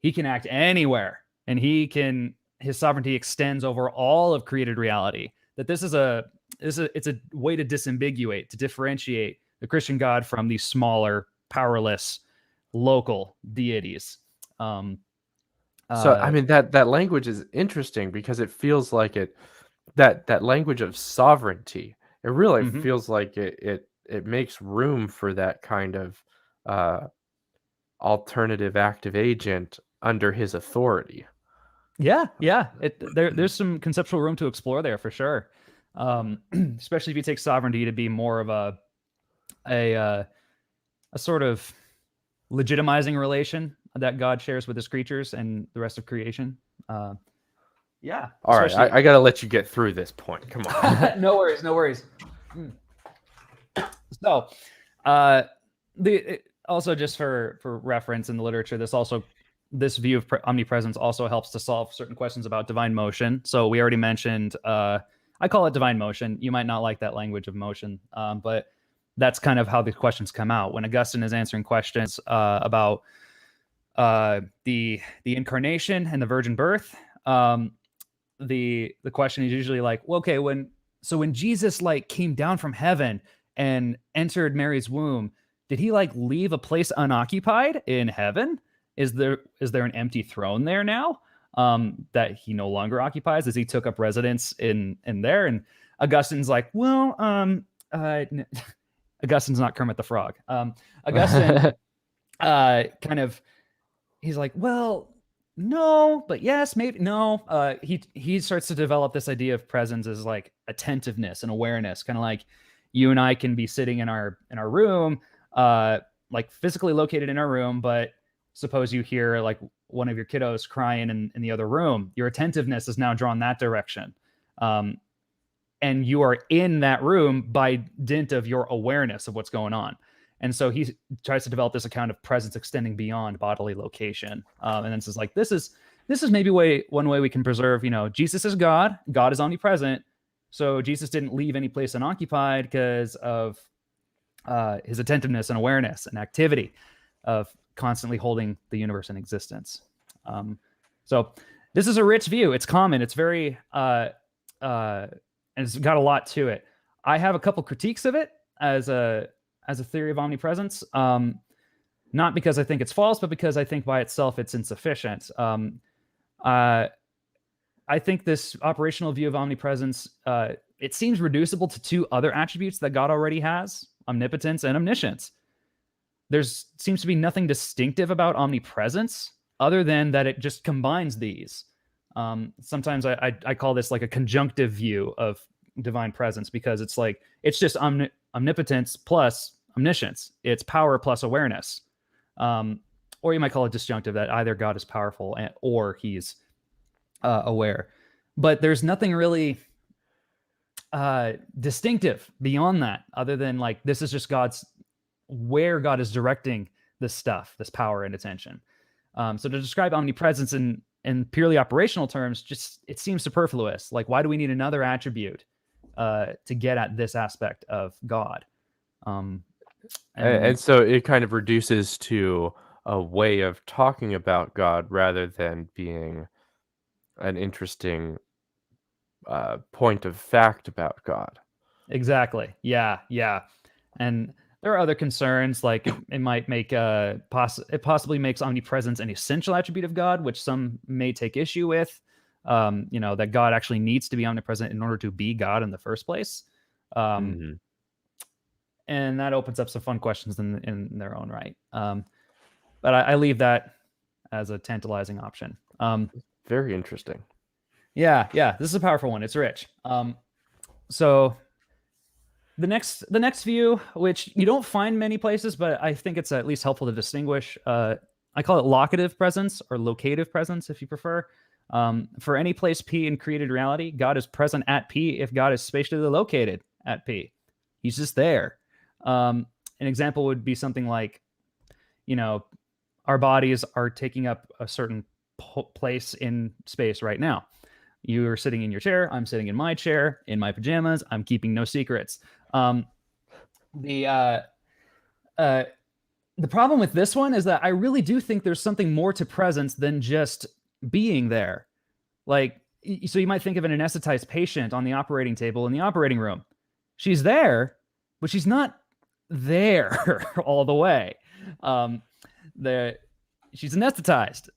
he can act anywhere, and his sovereignty extends over all of created reality. That it's a way to disambiguate, to differentiate the Christian God from these smaller, powerless, local deities. So I mean that language is interesting because it feels like that language of sovereignty. It really feels like it makes room for that kind of alternative active agent under his authority. Yeah. There's some conceptual room to explore there for sure. Especially if you take sovereignty to be more of a sort of legitimizing relation that God shares with his creatures and the rest of creation. Yeah. All right, I got to let you get through this point. Come on. No worries. So, also just for reference in the literature, this view of omnipresence also helps to solve certain questions about divine motion. So we already mentioned, I call it divine motion. You might not like that language of motion, but that's kind of how the questions come out. When Augustine is answering questions about the Incarnation and the virgin birth, the question is usually like, well, okay, when Jesus like came down from heaven and entered Mary's womb, did he like leave a place unoccupied in heaven? Is there an empty throne there now that he no longer occupies as he took up residence in there? And Augustine's like, well, Augustine's not Kermit the Frog. Augustine he's like, well, no, but yes, maybe no. He starts to develop this idea of presence as like attentiveness and awareness, kind of like you and I can be sitting in our room, like physically located in our room, but suppose you hear like one of your kiddos crying in the other room. Your attentiveness is now drawn that direction. And you are in that room by dint of your awareness of what's going on. And so he tries to develop this account of presence extending beyond bodily location. And then says like, this is maybe one way we can preserve, Jesus is God, God is omnipresent. So Jesus didn't leave any place unoccupied because of his attentiveness and awareness and activity of constantly holding the universe in existence. So this is a rich view. It's common. It's very and it's got a lot to it. I have a couple critiques of it as a theory of omnipresence. Not because I think it's false, but because I think by itself it's insufficient. I think this operational view of omnipresence, it seems reducible to two other attributes that God already has: omnipotence and omniscience. There seems to be nothing distinctive about omnipresence other than that it just combines these. Sometimes I call this like a conjunctive view of divine presence, because it's like it's just omnipotence plus omniscience. It's power plus awareness. Or you might call it disjunctive, that either God is powerful or he's aware. But there's nothing really distinctive beyond that, other than like this is just where God is directing this stuff, this power and attention. So to describe omnipresence in purely operational terms, just it seems superfluous. Like, why do we need another attribute to get at this aspect of God? And so it kind of reduces to a way of talking about God rather than being an interesting point of fact about God. Exactly. Yeah. And there are other concerns, like it might make it possibly makes omnipresence an essential attribute of God, which some may take issue with. That God actually needs to be omnipresent in order to be God in the first place. And that opens up some fun questions in their own right. But I leave that as a tantalizing option. Very interesting. Yeah. This is a powerful one. It's rich. So the next view, which you don't find many places, but I think it's at least helpful to distinguish. I call it locative presence, or locative presence, if you prefer. For any place P in created reality, God is present at P if God is spatially located at P. He's just there. An example would be something like, our bodies are taking up a certain place in space right now. You are sitting in your chair. I'm sitting in my chair, in my pajamas. I'm keeping no secrets. The problem with this one is that I really do think there's something more to presence than just being there. Like, so you might think of an anesthetized patient on the operating table in the operating room. She's there, but she's not there all the way. She's anesthetized.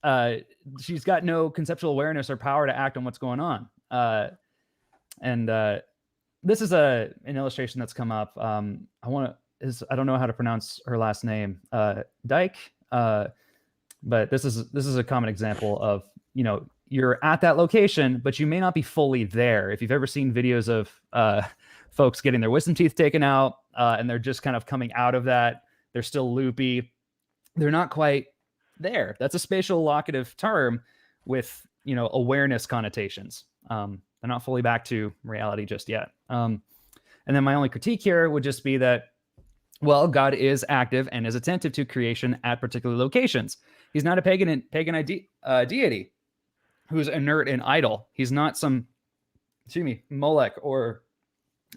She's got no conceptual awareness or power to act on what's going on. This is an illustration that's come up. I don't know how to pronounce her last name, Dyke. But this is a common example of, you're at that location, but you may not be fully there. If you've ever seen videos of folks getting their wisdom teeth taken out, and they're just kind of coming out of that, they're still loopy. They're not quite there. That's a spatial locative term with, awareness connotations. They're not fully back to reality just yet. And then my only critique here would just be that, well, God is active and is attentive to creation at particular locations. He's not a pagan deity who's inert and idle. He's not some, Molech or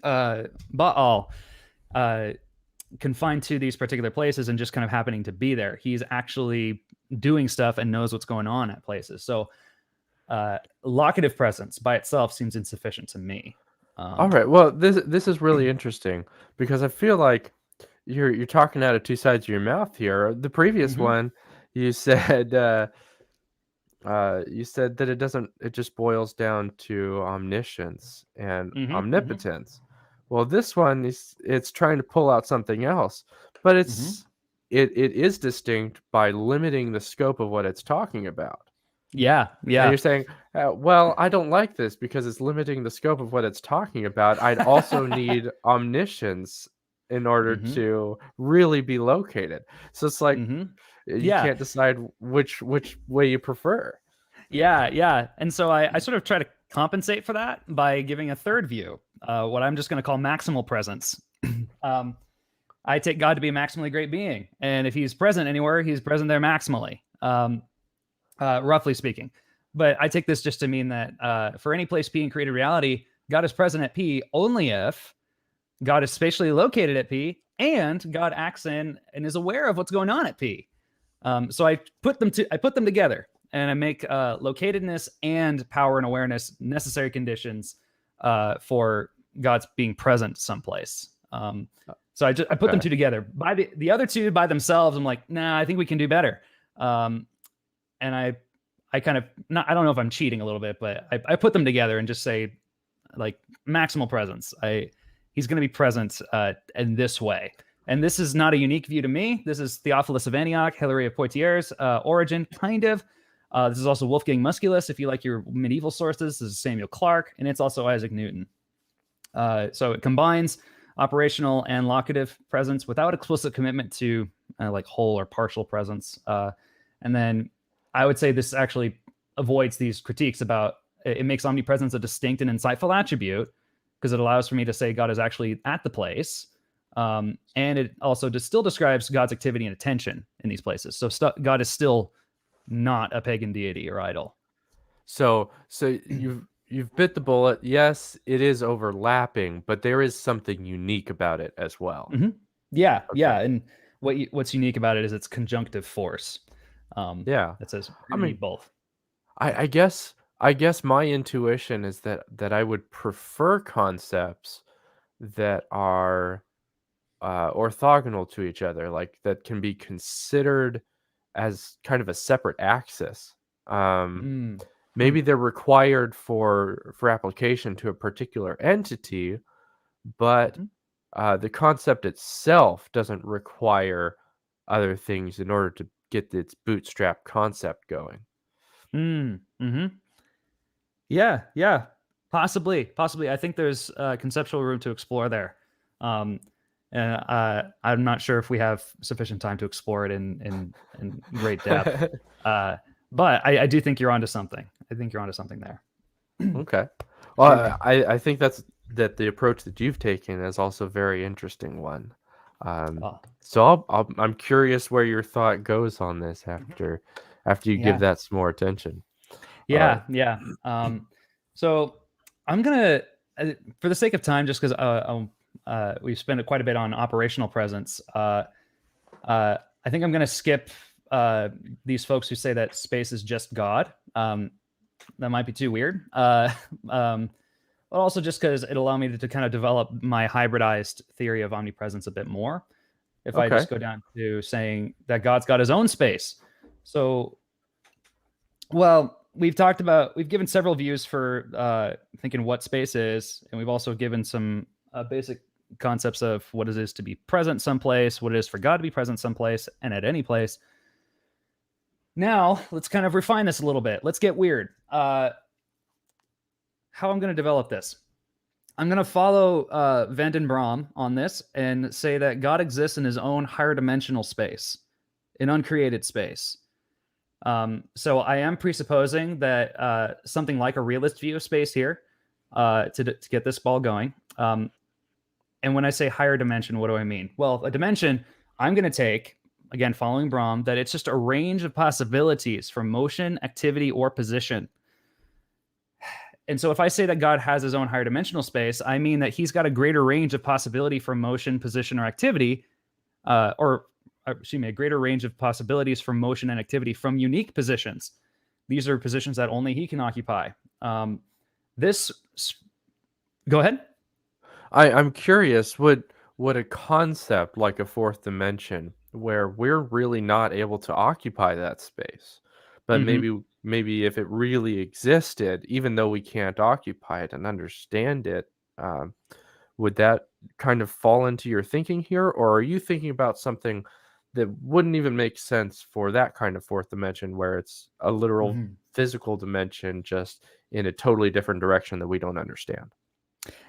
Baal confined to these particular places and just kind of happening to be there. He's actually doing stuff and knows what's going on at places. So locative presence by itself seems insufficient to me. All right. Well, this is really interesting, because I feel like you're talking out of two sides of your mouth here. The previous one, you said that it just boils down to omniscience and omnipotence. Well, this one it's trying to pull out something else, but it is distinct by limiting the scope of what it's talking about. Yeah. And you're saying, well, I don't like this because it's limiting the scope of what it's talking about. I'd also need omniscience in order to really be located. So it's like you can't decide which way you prefer. Yeah. And so I sort of try to compensate for that by giving a third view, what I'm just going to call maximal presence. I take God to be a maximally great being, and if he's present anywhere, he's present there maximally, roughly speaking. But I take this just to mean that for any place P in created reality, God is present at P only if God is spatially located at P and God acts in and is aware of what's going on at P. So I put them together and I make locatedness and power and awareness necessary conditions for God's being present someplace. So I put them two together. By the other two by themselves, I'm like, nah, I think we can do better. And I kind of I don't know if I'm cheating a little bit, but I put them together and just say, like, maximal presence. He's going to be present in this way. And this is not a unique view to me. This is Theophilus of Antioch, Hilary of Poitiers, Origen, kind of. This is also Wolfgang Musculus, if you like your medieval sources. This is Samuel Clarke, and it's also Isaac Newton. So it combines operational and locative presence without explicit commitment to like whole or partial presence. And then I would say this actually avoids these critiques about it makes omnipresence a distinct and insightful attribute, because it allows for me to say God is actually at the place. And it also still describes God's activity and attention in these places. So God is still not a pagan deity or idol. So you've bit the bullet. Yes, it is overlapping, but there is something unique about it as well. Mm-hmm. Yeah, okay. Yeah, and what's unique about it is its conjunctive force. Yeah, that says I mean both. I guess my intuition is that I would prefer concepts that are orthogonal to each other, like that can be considered as kind of a separate axis. Maybe they're required for application to a particular entity, but the concept itself doesn't require other things in order to get its bootstrap concept going. Yeah, possibly. I think there's conceptual room to explore there. And I'm not sure if we have sufficient time to explore it in great depth. But I do think you're onto something. I think you're onto something there. Okay. Well, I think that the approach that you've taken is also a very interesting one. So I'm curious where your thought goes on this after you give that some more attention. Yeah. So I'm gonna, for the sake of time, just because we've spent quite a bit on operational presence. I think I'm gonna skip these folks who say that space is just God. That might be too weird. But also just because it'll allow me to kind of develop my hybridized theory of omnipresence a bit more. If I just go down to saying that God's got his own space. So, well, we've given several views for thinking what space is, and we've also given some basic concepts of what it is to be present someplace, what it is for God to be present someplace, and at any place. Now, let's kind of refine this a little bit. Let's get weird. How I'm going to develop this. I'm going to follow Van den Braam on this and say that God exists in his own higher dimensional space, in uncreated space. So I am presupposing that something like a realist view of space here to get this ball going. And when I say higher dimension, what do I mean? Well, a dimension, I'm going to take, again, following Braam, that it's just a range of possibilities for motion, activity, or position. And so if I say that God has his own higher dimensional space, I mean that he's got a greater range of possibility for motion, position, or activity, a greater range of possibilities for motion and activity from unique positions. These are positions that only he can occupy. Go ahead. I'm curious, would a concept like a fourth dimension, where we're really not able to occupy that space, but maybe if it really existed, even though we can't occupy it and understand it, would that kind of fall into your thinking here? Or are you thinking about something that wouldn't even make sense for that kind of fourth dimension, where it's a literal physical dimension, just in a totally different direction that we don't understand?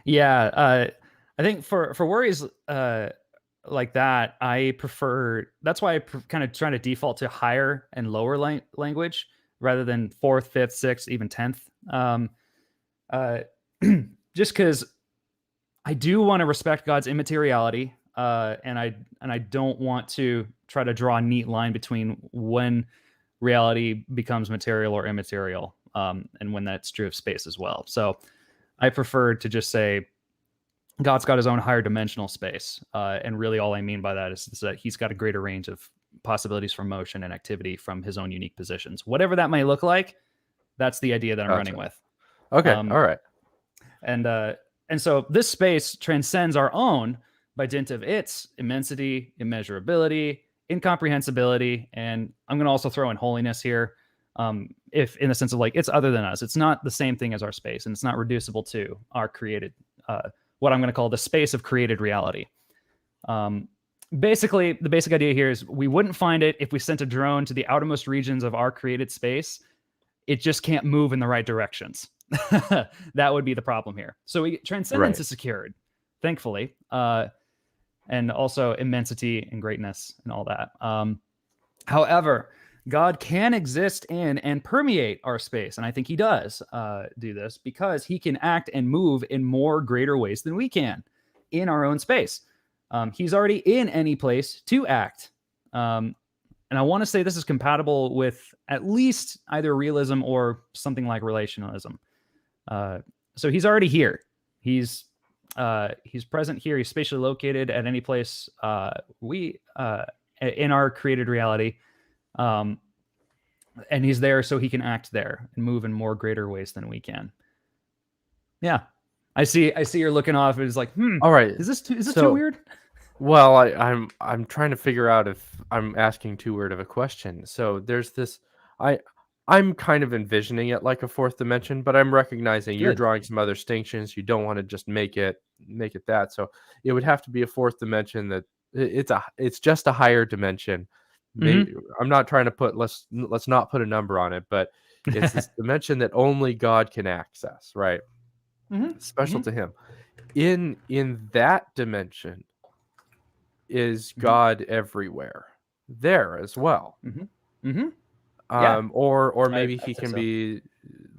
Yeah, I think for worries like that, that's why I kind of trying to default to higher and lower language rather than fourth, fifth, sixth, even 10th. Just because I do want to respect God's immateriality, and I don't want to try to draw a neat line between when reality becomes material or immaterial, and when that's true of space as well. So I prefer to just say God's got his own higher dimensional space, and really all I mean by that is that he's got a greater range of possibilities for motion and activity from his own unique positions. Whatever that might look like, that's the idea that I'm running with. Okay, all right. And so this space transcends our own by dint of its immensity, immeasurability, incomprehensibility, and I'm going to also throw in holiness here, if in the sense of like it's other than us. It's not the same thing as our space, and it's not reducible to our created, what I'm going to call the space of created reality. Basically, the basic idea here is we wouldn't find it if we sent a drone to the outermost regions of our created space. It just can't move in the right directions. That would be the problem here. So transcendence is secured, thankfully, and also immensity and greatness and all that. However, God can exist in and permeate our space, and I think he does do this because he can act and move in more greater ways than we can in our own space. He's already in any place to act. And I want to say this is compatible with at least either realism or something like relationism. So he's already here. He's present here. He's spatially located at any place in our created reality. And he's there so he can act there and move in more greater ways than we can. Yeah. I see you're looking off. It's like, all right. Is this too weird? Well, I'm trying to figure out if I'm asking too weird of a question. So there's this, I'm kind of envisioning it like a fourth dimension, but I'm recognizing you're drawing some other distinctions. You don't want to just make it that. So it would have to be a fourth dimension that it's just a higher dimension. Maybe, I'm not trying to put, let's not put a number on it, but it's this dimension that only God can access, right? Special to him. In that dimension is God everywhere there as well. Or maybe he can be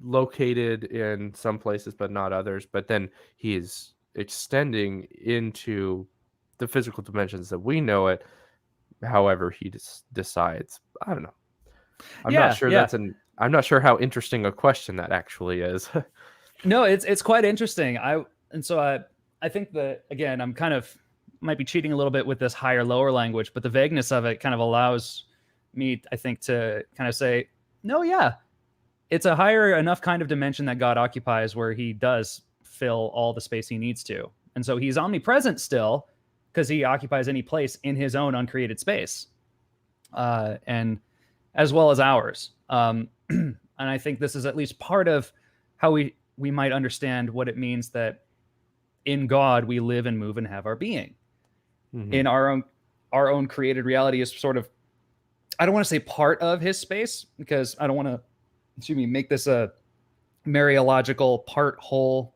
located in some places but not others, but then he is extending into the physical dimensions that we know it however he decides. I don't know. I'm not sure how interesting a question that actually is. No, it's quite interesting. I think that, again, I'm kind of might be cheating a little bit with this higher lower language, but the vagueness of it kind of allows me, I think, to kind of say, no, yeah, it's a higher enough kind of dimension that God occupies where he does fill all the space he needs to. And so he's omnipresent still because he occupies any place in his own uncreated space, and as well as ours. And I think this is at least part of how we might understand what it means that in God we live and move and have our being. In our own created reality is sort of, I don't want to say part of his space because I don't want to, make this a Mariological part whole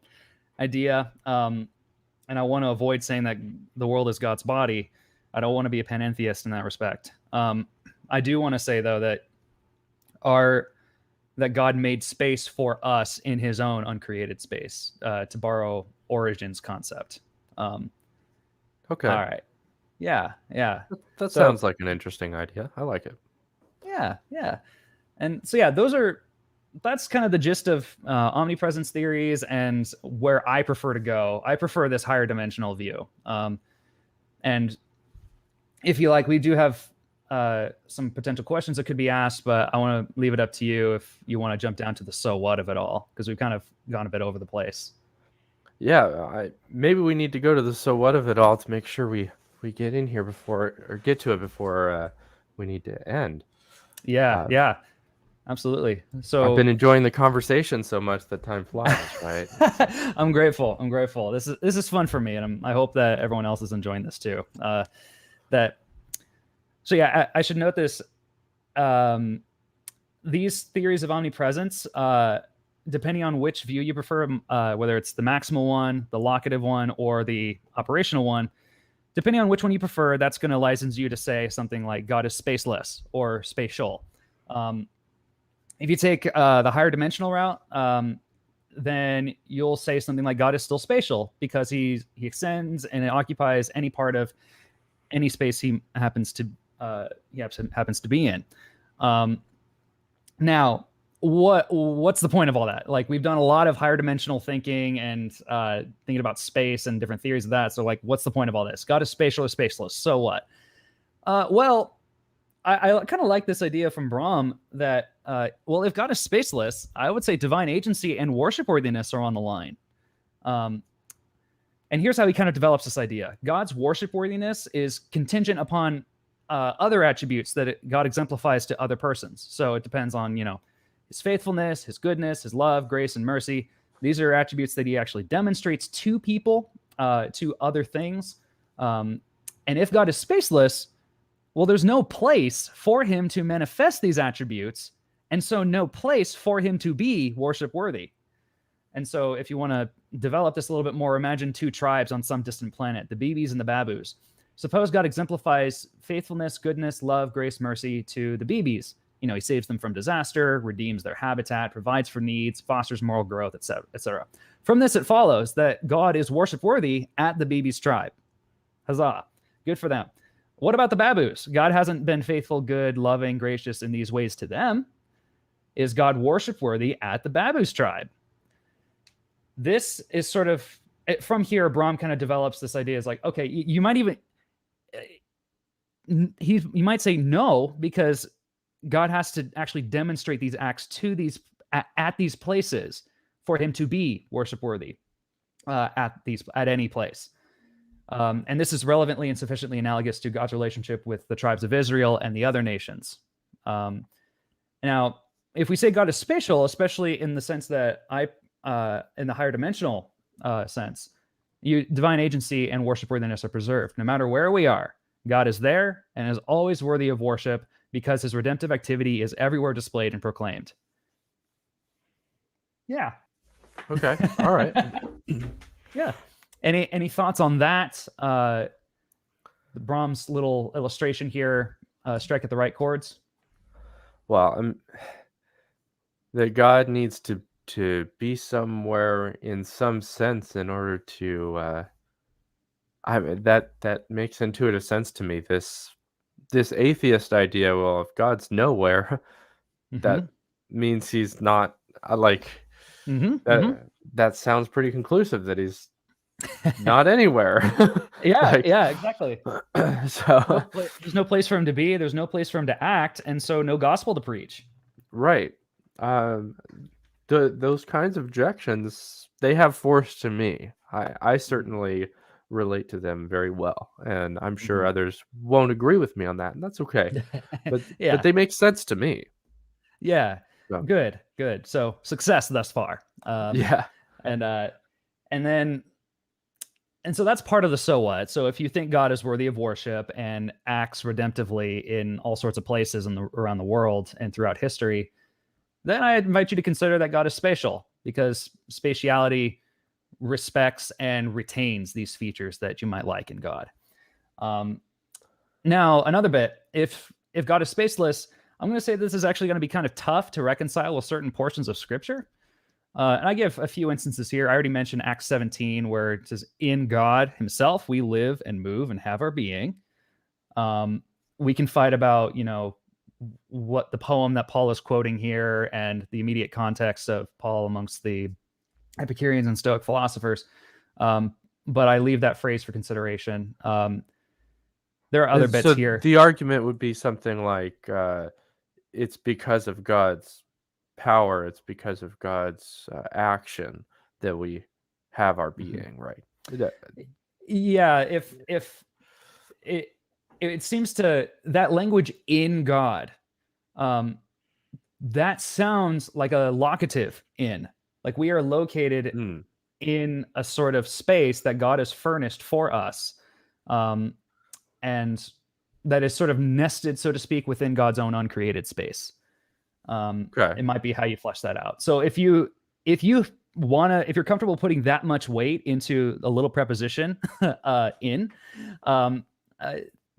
idea. And I want to avoid saying that the world is God's body. I don't want to be a panentheist in that respect. I do want to say though that God made space for us in his own uncreated space, to borrow Origen's concept. Okay. All right. Yeah. That sounds like an interesting idea. I like it. Yeah. And so, that's kind of the gist of omnipresence theories and where I prefer to go. I prefer this higher dimensional view. And if you like, we do have some potential questions that could be asked, but I want to leave it up to you if you want to jump down to the so what of it all, because we've kind of gone a bit over the place. Yeah, maybe we need to go to the so what of it all to make sure we get in here get to it before we need to end. Yeah, absolutely. So I've been enjoying the conversation so much that time flies, right? I'm grateful. This is fun for me, and I hope that everyone else is enjoying this too. I should note this. These theories of omnipresence, depending on which view you prefer, whether it's the maximal one, the locative one, or the operational one, depending on which one you prefer, that's going to license you to say something like God is spaceless or spatial. If you take the higher dimensional route, then you'll say something like God is still spatial because he extends and it occupies any part of any space he happens to be in. Now, what's the point of all that? Like, we've done a lot of higher dimensional thinking and thinking about space and different theories of that. So, like, what's the point of all this? God is spatial or spaceless. So what? Well, I kind of like this idea from Brahm that, well, if God is spaceless, I would say divine agency and worshipworthiness are on the line. And here's how he kind of develops this idea. God's worshipworthiness is contingent upon other attributes that God exemplifies to other persons. So it depends on, his faithfulness, his goodness, his love, grace, and mercy. These are attributes that he actually demonstrates to people, to other things. And if God is spaceless, well, there's no place for him to manifest these attributes, and so no place for him to be worship worthy. And so if you want to develop this a little bit more, imagine two tribes on some distant planet, the Bibis and the Babus. Suppose God exemplifies faithfulness, goodness, love, grace, mercy to the Bibis. He saves them from disaster, redeems their habitat, provides for needs, fosters moral growth, etc., etc. From this, it follows that God is worship worthy at the Bibis tribe. Huzzah. Good for them. What about the Babus? God hasn't been faithful, good, loving, gracious in these ways to them. Is God worship worthy at the Babus tribe? This is sort of, from here, Brahm kind of develops this idea. Is like, okay, you might even, you might say no, because God has to actually demonstrate these acts to these at these places for him to be worship worthy at any place. And this is relevantly and sufficiently analogous to God's relationship with the tribes of Israel and the other nations. Now, if we say God is spatial, especially in the sense that in the higher dimensional sense, divine agency and worship worthiness are preserved. No matter where we are, God is there and is always worthy of worship because his redemptive activity is everywhere displayed and proclaimed. Yeah. Okay. All right. Yeah. Any thoughts on that? Brahms' little illustration here, strike at the right chords. Well, that God needs to be somewhere in some sense in order to. That makes intuitive sense to me. This atheist idea. Well, if God's nowhere, that means he's not like. That sounds pretty conclusive. That he's not anywhere. Yeah, yeah, exactly. So there's no place for him to be. There's no place for him to act, and so no gospel to preach. Right. Those kinds of objections, they have force to me. I certainly relate to them very well, and I'm sure others won't agree with me on that, and that's okay. But but they make sense to me. Yeah. So. Good. So success thus far. Yeah. And so that's part of the so what. So if you think God is worthy of worship and acts redemptively in all sorts of places around the world and throughout history, then I invite you to consider that God is spatial, because spatiality respects and retains these features that you might like in God. Now, another bit, if God is spaceless, I'm going to say this is actually going to be kind of tough to reconcile with certain portions of Scripture. And I give a few instances here. I already mentioned Acts 17, where it says, in God himself, we live and move and have our being. We can fight about, what the poem that Paul is quoting here and the immediate context of Paul amongst the Epicureans and Stoic philosophers. But I leave that phrase for consideration. There are other bits here. The argument would be something like, it's because of God's power, it's because of God's action that we have our being, right? Yeah, if it seems to that language in God, that sounds like a locative in, like we are located in a sort of space that God has furnished for us, and that is sort of nested, so to speak, within God's own uncreated space. It might be how you flesh that out. So if you're comfortable putting that much weight into a little preposition in,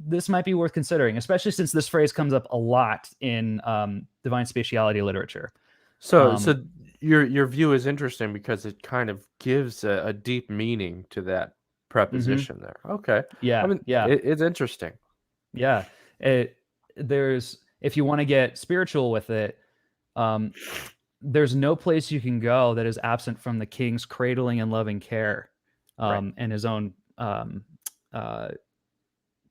this might be worth considering, especially since this phrase comes up a lot in divine spatiality literature. So your view is interesting because it kind of gives a deep meaning to that preposition there. Okay. Yeah. It's interesting. Yeah. If you want to get spiritual with it, there's no place you can go that is absent from the King's cradling and loving care, and his own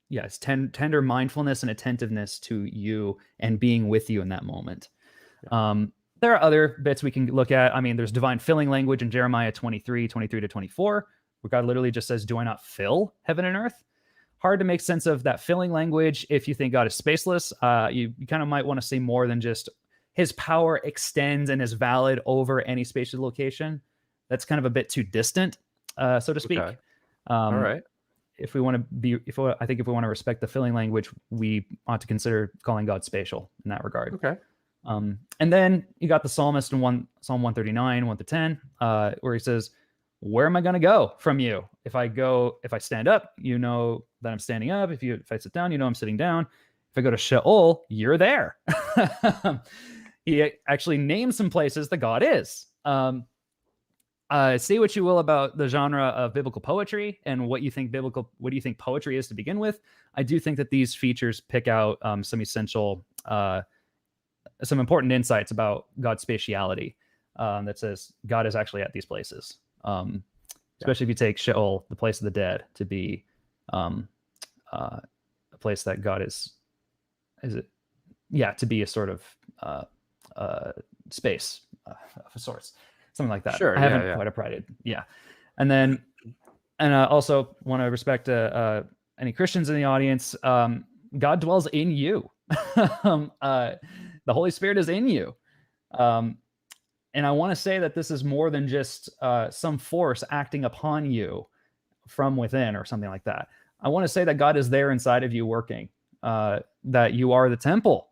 yes, tender mindfulness and attentiveness to you and being with you in that moment. There are other bits we can look at. I mean, there's divine filling language in Jeremiah 23 to 24, where God literally just says, do I not fill heaven and earth? Hard to make sense of that filling language if you think God is spaceless. You kind of might want to say more than just his power extends and is valid over any spatial location. That's kind of a bit too distant, so to speak. Okay. All right. If we want to be, I think if we want to respect the filling language, we ought to consider calling God spatial in that regard. Okay. And then you got the psalmist in Psalm 139, 1-10, where he says, where am I going to go from you? If I stand up, you know that I'm standing up. If I sit down, you know I'm sitting down. If I go to Sheol, you're there. He actually names some places that God is. Say what you will about the genre of biblical poetry and what do you think poetry is to begin with. I do think that these features pick out some important insights about God's spatiality that says God is actually at these places. Especially if you take Sheol, the place of the dead, to be a place that God to be a sort of space of sorts. Something like that. Sure. I haven't quite applied. Yeah. And then, also want to respect any Christians in the audience. God dwells in you. The Holy Spirit is in you. And I want to say that this is more than just some force acting upon you from within or something like that. I want to say that God is there inside of you working, that you are the temple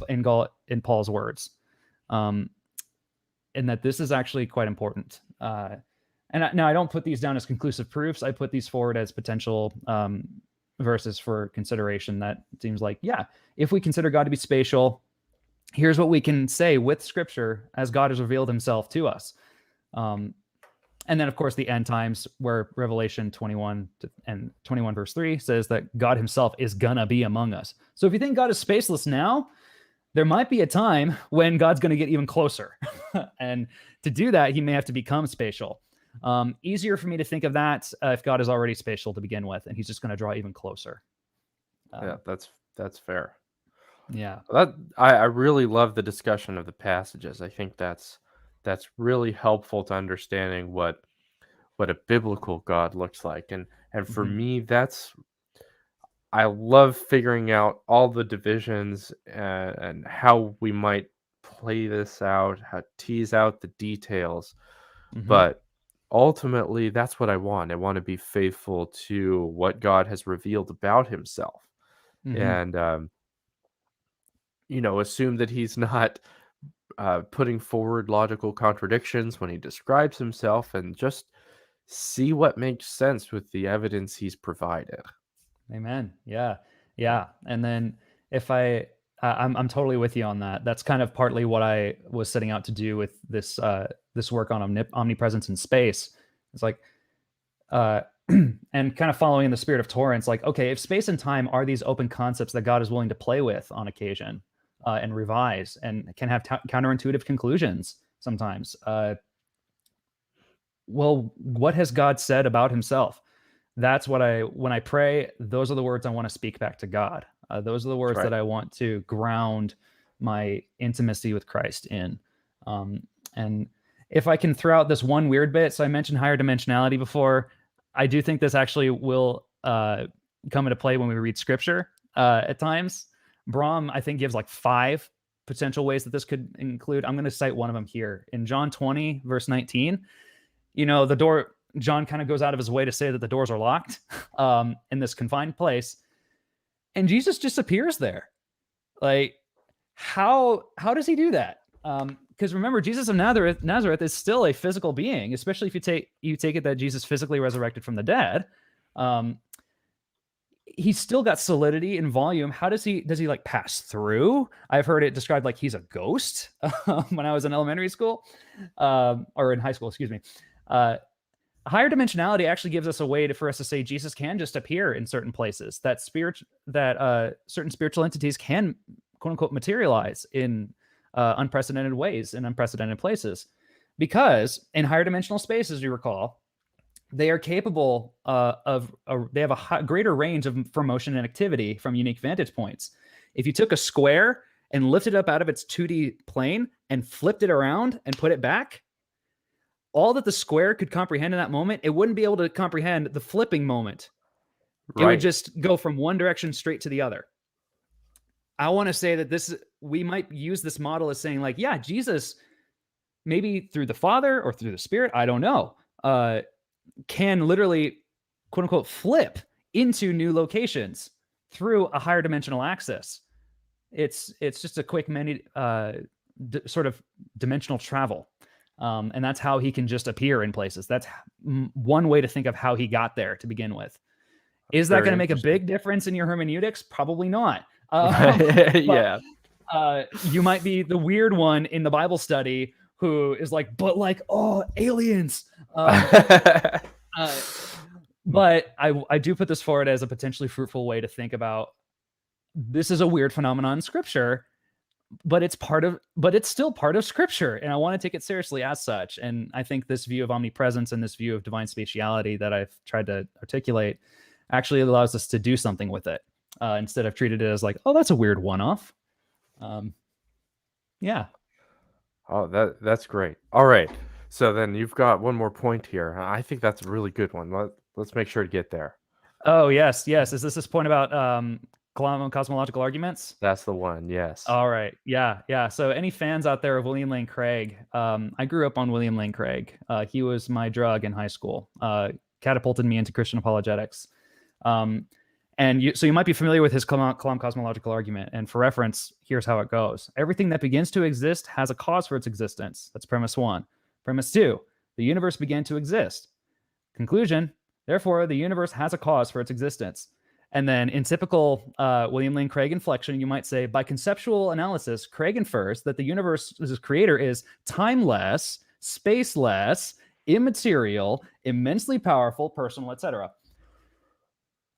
in Paul's words. And that this is actually quite important. Now I don't put these down as conclusive proofs. I put these forward as potential verses for consideration. That seems like, if we consider God to be spatial, here's what we can say with Scripture as God has revealed himself to us. And then, of course, the end times, where Revelation 21 verse 3 says that God himself is gonna be among us. So if you think God is spaceless now, there might be a time when God's going to get even closer. And to do that, he may have to become spatial. Easier for me to think of that if God is already spatial to begin with, and he's just going to draw even closer. That's fair. Yeah. I really love the discussion of the passages. I think that's really helpful to understanding what a biblical God looks like. And for me, I love figuring out all the divisions and how we might play this out, how tease out the details. But ultimately, that's what I want. I want to be faithful to what God has revealed about himself. And, assume that he's not putting forward logical contradictions when he describes himself, and just see what makes sense with the evidence he's provided. Amen. Yeah. And then if I'm totally with you on that. That's kind of partly what I was setting out to do with this work on omnipresence in space. It's like, and kind of following the spirit of Torrance, like, okay, if space and time are these open concepts that God is willing to play with on occasion and revise, and can have counterintuitive conclusions sometimes. Well, what has God said about himself? That's what when I pray, those are the words I want to speak back to God. Those are the words that I want to ground my intimacy with Christ in. And if I can throw out this one weird bit, so I mentioned higher dimensionality before. I do think this actually will come into play when we read Scripture at times. Brahm, I think, gives like 5 potential ways that this could include. I'm going to cite one of them here. In John 20, verse 19, the door... John kind of goes out of his way to say that the doors are locked in this confined place, and Jesus just appears there. Like, how does he do that? Because remember, Jesus of Nazareth is still a physical being, especially if you take it that Jesus physically resurrected from the dead. He's still got solidity and volume. How does he like pass through? I've heard it described like he's a ghost when I was in elementary school or in high school, excuse me. Higher dimensionality actually gives us a way for us to say Jesus can just appear in certain places, that certain spiritual entities can, quote unquote, materialize in unprecedented ways in unprecedented places. Because in higher dimensional space, as you recall, they are capable they have a greater range for motion and activity from unique vantage points. If you took a square and lifted it up out of its 2D plane and flipped it around and put it back, all that the square could comprehend in that moment, it wouldn't be able to comprehend the flipping moment. It would just go from one direction straight to the other. I want to say that we might use this model as saying, like, yeah, Jesus, maybe through the Father or through the Spirit, I don't know, can literally, quote unquote, flip into new locations through a higher dimensional axis. It's just a quick sort of dimensional travel. And that's how he can just appear in places. That's one way to think of how he got there to begin with. Is that going to make a big difference in your hermeneutics? Probably not. Yeah. You might be the weird one in the Bible study who is like, but like, oh, aliens. But I do put this forward as a potentially fruitful way to think about, this is a weird phenomenon in Scripture, but it's still part of Scripture, and I want to take it seriously as such. And I think this view of omnipresence and this view of divine spatiality that I've tried to articulate actually allows us to do something with it, instead of treated it as like, oh, that's a weird one-off. Yeah. Oh, that's great. All right. So then you've got one more point here. I think that's a really good one. Let's make sure to get there. Oh, yes. Is this point about cosmological arguments? That's the one, yes. All right. Yeah. So any fans out there of William Lane Craig? I grew up on William Lane Craig. He was my drug in high school. Catapulted me into Christian apologetics. So you might be familiar with his Kalam cosmological argument. And for reference, here's how it goes. Everything that begins to exist has a cause for its existence. That's premise 1. Premise 2, the universe began to exist. Conclusion, therefore, the universe has a cause for its existence. And then in typical William Lane Craig inflection, you might say, by conceptual analysis, Craig infers that the universe's creator is timeless, spaceless, immaterial, immensely powerful, personal, etc.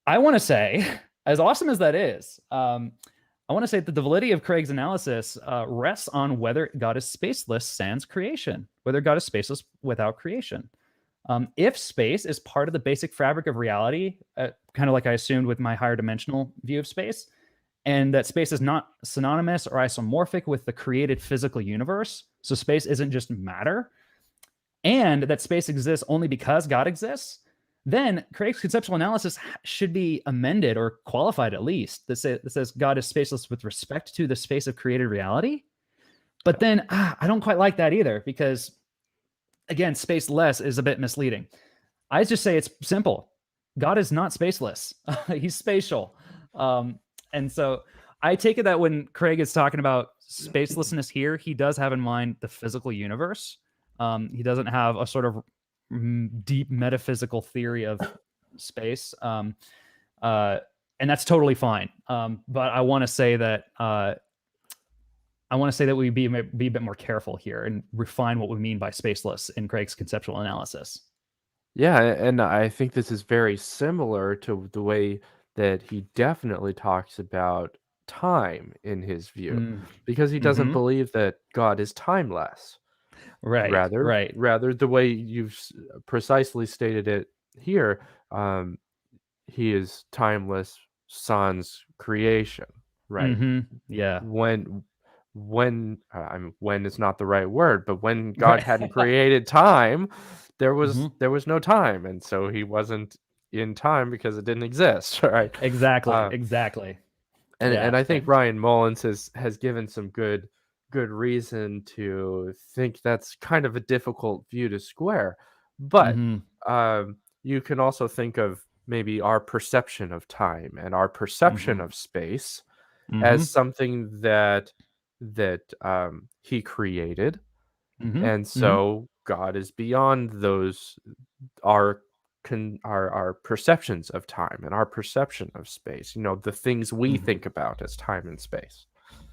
I want to say, as awesome as that is, I want to say that the validity of Craig's analysis rests on whether God is spaceless sans creation, whether God is spaceless without creation. If space is part of the basic fabric of reality, kind of like I assumed with my higher dimensional view of space, and that space is not synonymous or isomorphic with the created physical universe, so space isn't just matter, and that space exists only because God exists, then Craig's conceptual analysis should be amended or qualified at least. That says God is spaceless with respect to the space of created reality. But then I don't quite like that either, because again, spaceless is a bit misleading. I just say it's simple. God is not spaceless. He's spatial. And so I take it that when Craig is talking about spacelessness here, he does have in mind the physical universe. He doesn't have a sort of deep metaphysical theory of space. And that's totally fine. But I want to say that we be a bit more careful here and refine what we mean by spaceless in Craig's conceptual analysis. Yeah, and I think this is very similar to the way that he definitely talks about time in his view, because he doesn't believe that God is timeless. Right. Rather, the way you've precisely stated it here, he is timeless sans creation, right? Yeah. When is not the right word, but when God hadn't created time, there was no time, and so he wasn't in time because it didn't exist, right? Exactly. And I think Ryan Mullins has given some good reason to think that's kind of a difficult view to square. But you can also think of maybe our perception of time and our perception of space as something that he created, and so God is beyond those our perceptions of time and our perception of space. The things we think about as time and space.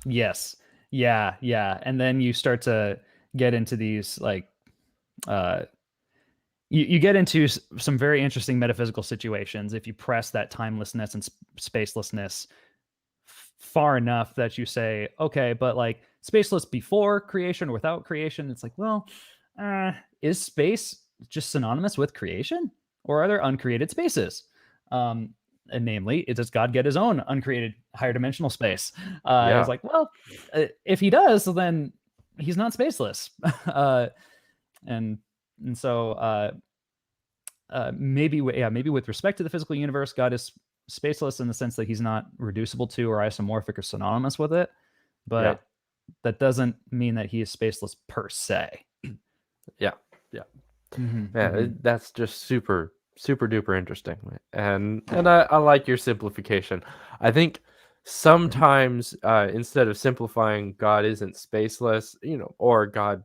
Yes. Yeah. And then you start to get into these like you get into some very interesting metaphysical situations if you press that timelessness and spacelessness far enough that you say, okay, but like spaceless before creation or without creation, it's like, well, is space just synonymous with creation? or are there uncreated spaces? And namely, does God get his own uncreated higher dimensional space? It's like, well, if he does, then he's not spaceless. And so maybe with respect to the physical universe, God is spaceless in the sense that he's not reducible to or isomorphic or synonymous with it, but that doesn't mean that he is spaceless per se. Yeah. That's just super duper interesting, and I like your simplification. I think sometimes instead of simplifying God isn't spaceless, or God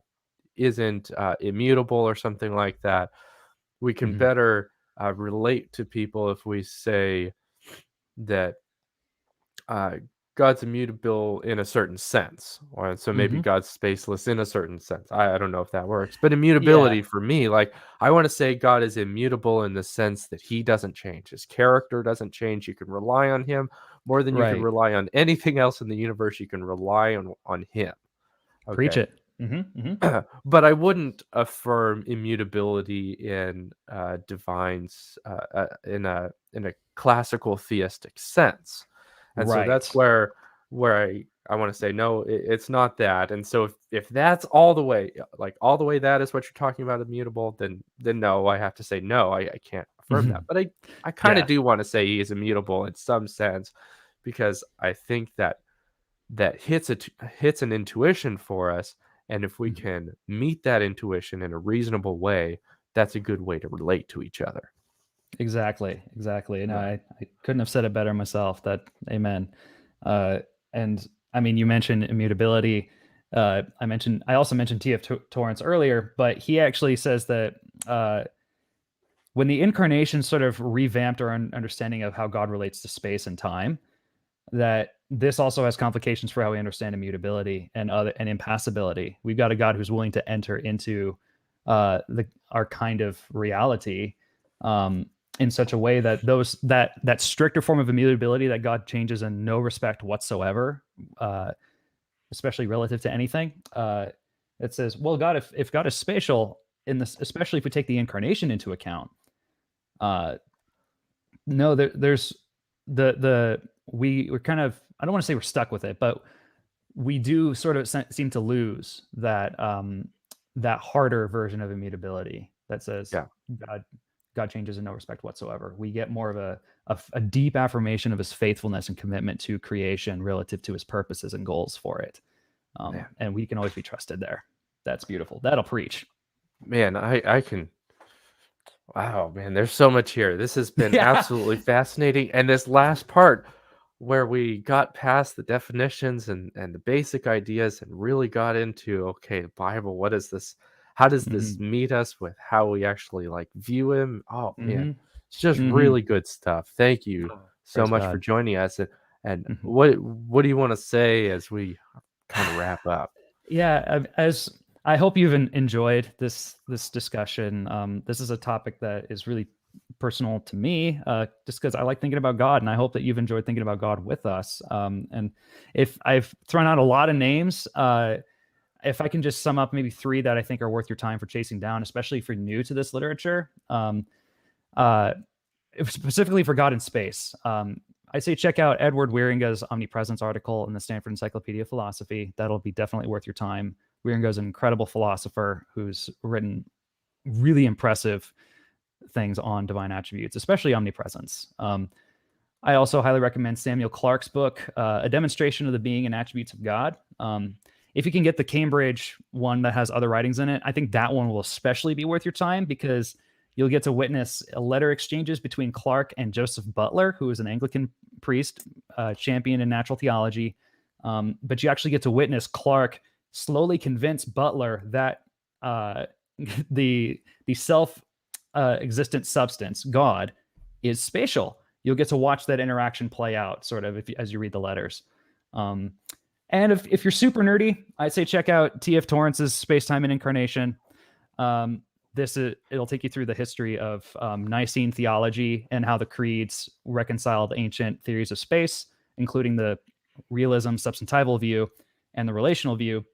isn't immutable or something like that, we can better relate to people if we say that God's immutable in a certain sense, or so maybe God's spaceless in a certain sense. I don't know if that works, but immutability for me, like I want to say God is immutable in the sense that he doesn't change. His character doesn't change. You can rely on him more than you can rely on anything else in the universe. You can rely on him. Okay. Preach it. But I wouldn't affirm immutability in divines in a classical theistic sense. And so that's where I want to say, no, it's not that. And so if that's all the way that is what you're talking about immutable, then no, I have to say, no, I can't affirm that. But I kind of do want to say he is immutable in some sense, because I think that hits an intuition for us. And if we can meet that intuition in a reasonable way, that's a good way to relate to each other. Exactly. And I couldn't have said it better myself. Amen. And I mean, you mentioned immutability. I also mentioned T.F. Torrance earlier, but he actually says that when the Incarnation sort of revamped our understanding of how God relates to space and time, that this also has complications for how we understand immutability and impassibility. We've got a God who's willing to enter into our kind of reality in such a way that that stricter form of immutability that God changes in no respect whatsoever, especially relative to anything. It says, well, God, if God is spatial in this, especially if we take the Incarnation into account, no, there's we're kind of, I don't want to say we're stuck with it, but we do sort of seem to lose that that harder version of immutability that says God changes in no respect whatsoever. We get more of a deep affirmation of his faithfulness and commitment to creation relative to his purposes and goals for it. And we can always be trusted there. That's beautiful. That'll preach. Man, I can. Wow, man, there's so much here. This has been absolutely fascinating. And this last part where we got past the definitions and the basic ideas and really got into, okay, the Bible, what is this? How does this meet us with how we actually view him? Oh man, it's just really good stuff. Thank you so much for joining us. And what do you want to say as we kind of wrap up? Yeah, as I hope you've enjoyed this discussion. This is a topic that is really personal to me, just because I like thinking about God, and I hope that you've enjoyed thinking about God with us. And if I've thrown out a lot of names, if I can just sum up maybe 3 that I think are worth your time for chasing down, especially if you're new to this literature, specifically for God in space, I'd say check out Edward Wieringa's Omnipresence article in the Stanford Encyclopedia of Philosophy. That'll be definitely worth your time. Wieringa's an incredible philosopher who's written really impressive things on divine attributes, especially omnipresence. I also highly recommend Samuel Clarke's book, A Demonstration of the Being and Attributes of God. If you can get the Cambridge one that has other writings in it, I think that one will especially be worth your time, because you'll get to witness letter exchanges between Clarke and Joseph Butler, who is an Anglican priest, champion in natural theology. But you actually get to witness Clarke slowly convince Butler that the self-existent substance, God, is spatial. You'll get to watch that interaction play out, sort of, as you read the letters. And if you're super nerdy, I'd say check out T.F. Torrance's Space-Time and Incarnation. It'll take you through the history of Nicene theology and how the creeds reconciled ancient theories of space, including the realism substantival view and the relational view,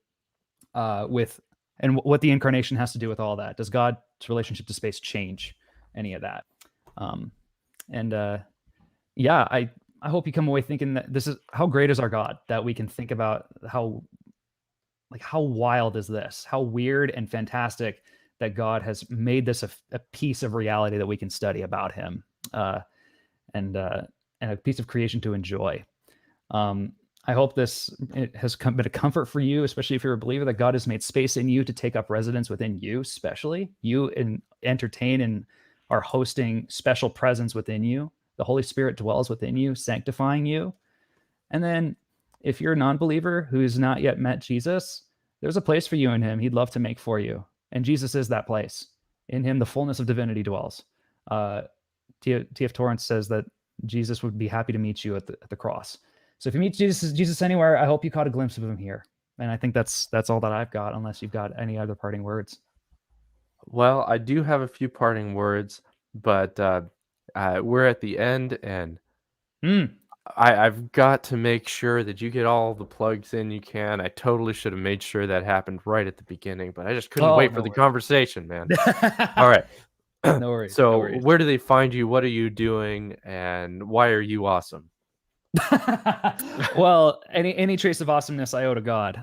and what the Incarnation has to do with all that. Does God's relationship to space change any of that? And yeah, I hope you come away thinking that this is how great is our God, that we can think about how wild is this, how weird and fantastic that God has made this a piece of reality that we can study about Him, and a piece of creation to enjoy. I hope it has been a comfort for you, especially if you're a believer, that God has made space in you to take up residence within you, especially you entertain and are hosting special presence within you. The Holy Spirit dwells within you, sanctifying you. And then if you're a non-believer who's not yet met Jesus, there's a place for you in Him He'd love to make for you. And Jesus is that place. In Him, the fullness of divinity dwells. T.F. Torrance says that Jesus would be happy to meet you at the cross. So if you meet Jesus anywhere, I hope you caught a glimpse of Him here. And I think that's all that I've got, unless you've got any other parting words. Well, I do have a few parting words, but we're at the end, and I've got to make sure that you get all the plugs in you can. I totally should have made sure that happened right at the beginning, but I just couldn't wait for the conversation, man. All right. No worries. So, no worries. where do they find you? What are you doing? And why are you awesome? Well, any trace of awesomeness I owe to God.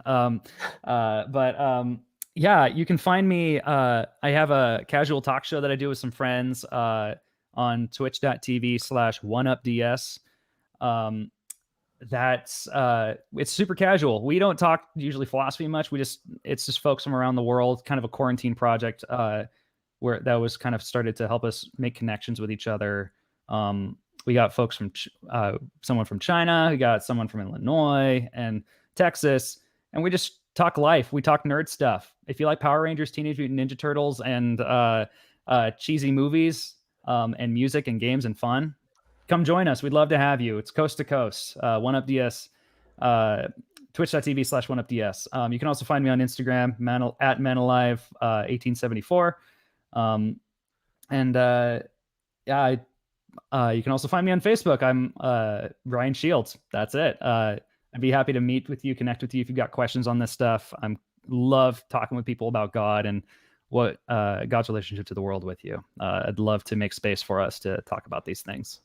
Yeah, you can find me. I have a casual talk show that I do with some friends on twitch.tv/oneupds. That's it's super casual. We don't talk usually philosophy much. It's just folks from around the world, kind of a quarantine project where that was kind of started to help us make connections with each other. We got folks from someone from China, we got someone from Illinois and Texas, and we just talk life. We talk nerd stuff. If you like Power Rangers, Teenage Mutant Ninja Turtles, and cheesy movies, and music and games and fun, come join us. We'd love to have you. It's coast to coast. OneUpDS, twitch.tv/OneUpDS. You can also find me on Instagram, at manalive1874. Yeah, you can also find me on Facebook. I'm Ryan Shields. That's it. I'd be happy to meet with you, connect with you if you've got questions on this stuff. I love talking with people about God and what God's relationship to the world with you. I'd love to make space for us to talk about these things.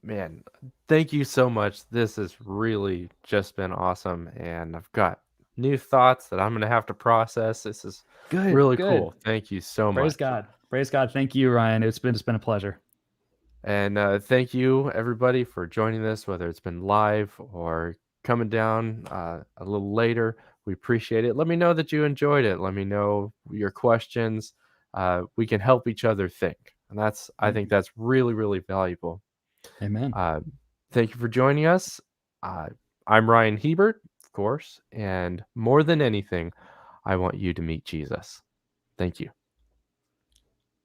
Man, thank you so much. This has really just been awesome, and I've got new thoughts that I'm going to have to process. This is really cool. Thank you so much. Praise God. Praise God. Thank you, Ryan. It's been a pleasure. And thank you, everybody, for joining this, whether it's been live or coming down a little later. We appreciate it. Let me know that you enjoyed it. Let me know your questions. We can help each other think. And I think that's really, really valuable. Amen. Thank you for joining us. I'm Ryan Hebert, of course. And more than anything, I want you to meet Jesus. Thank you.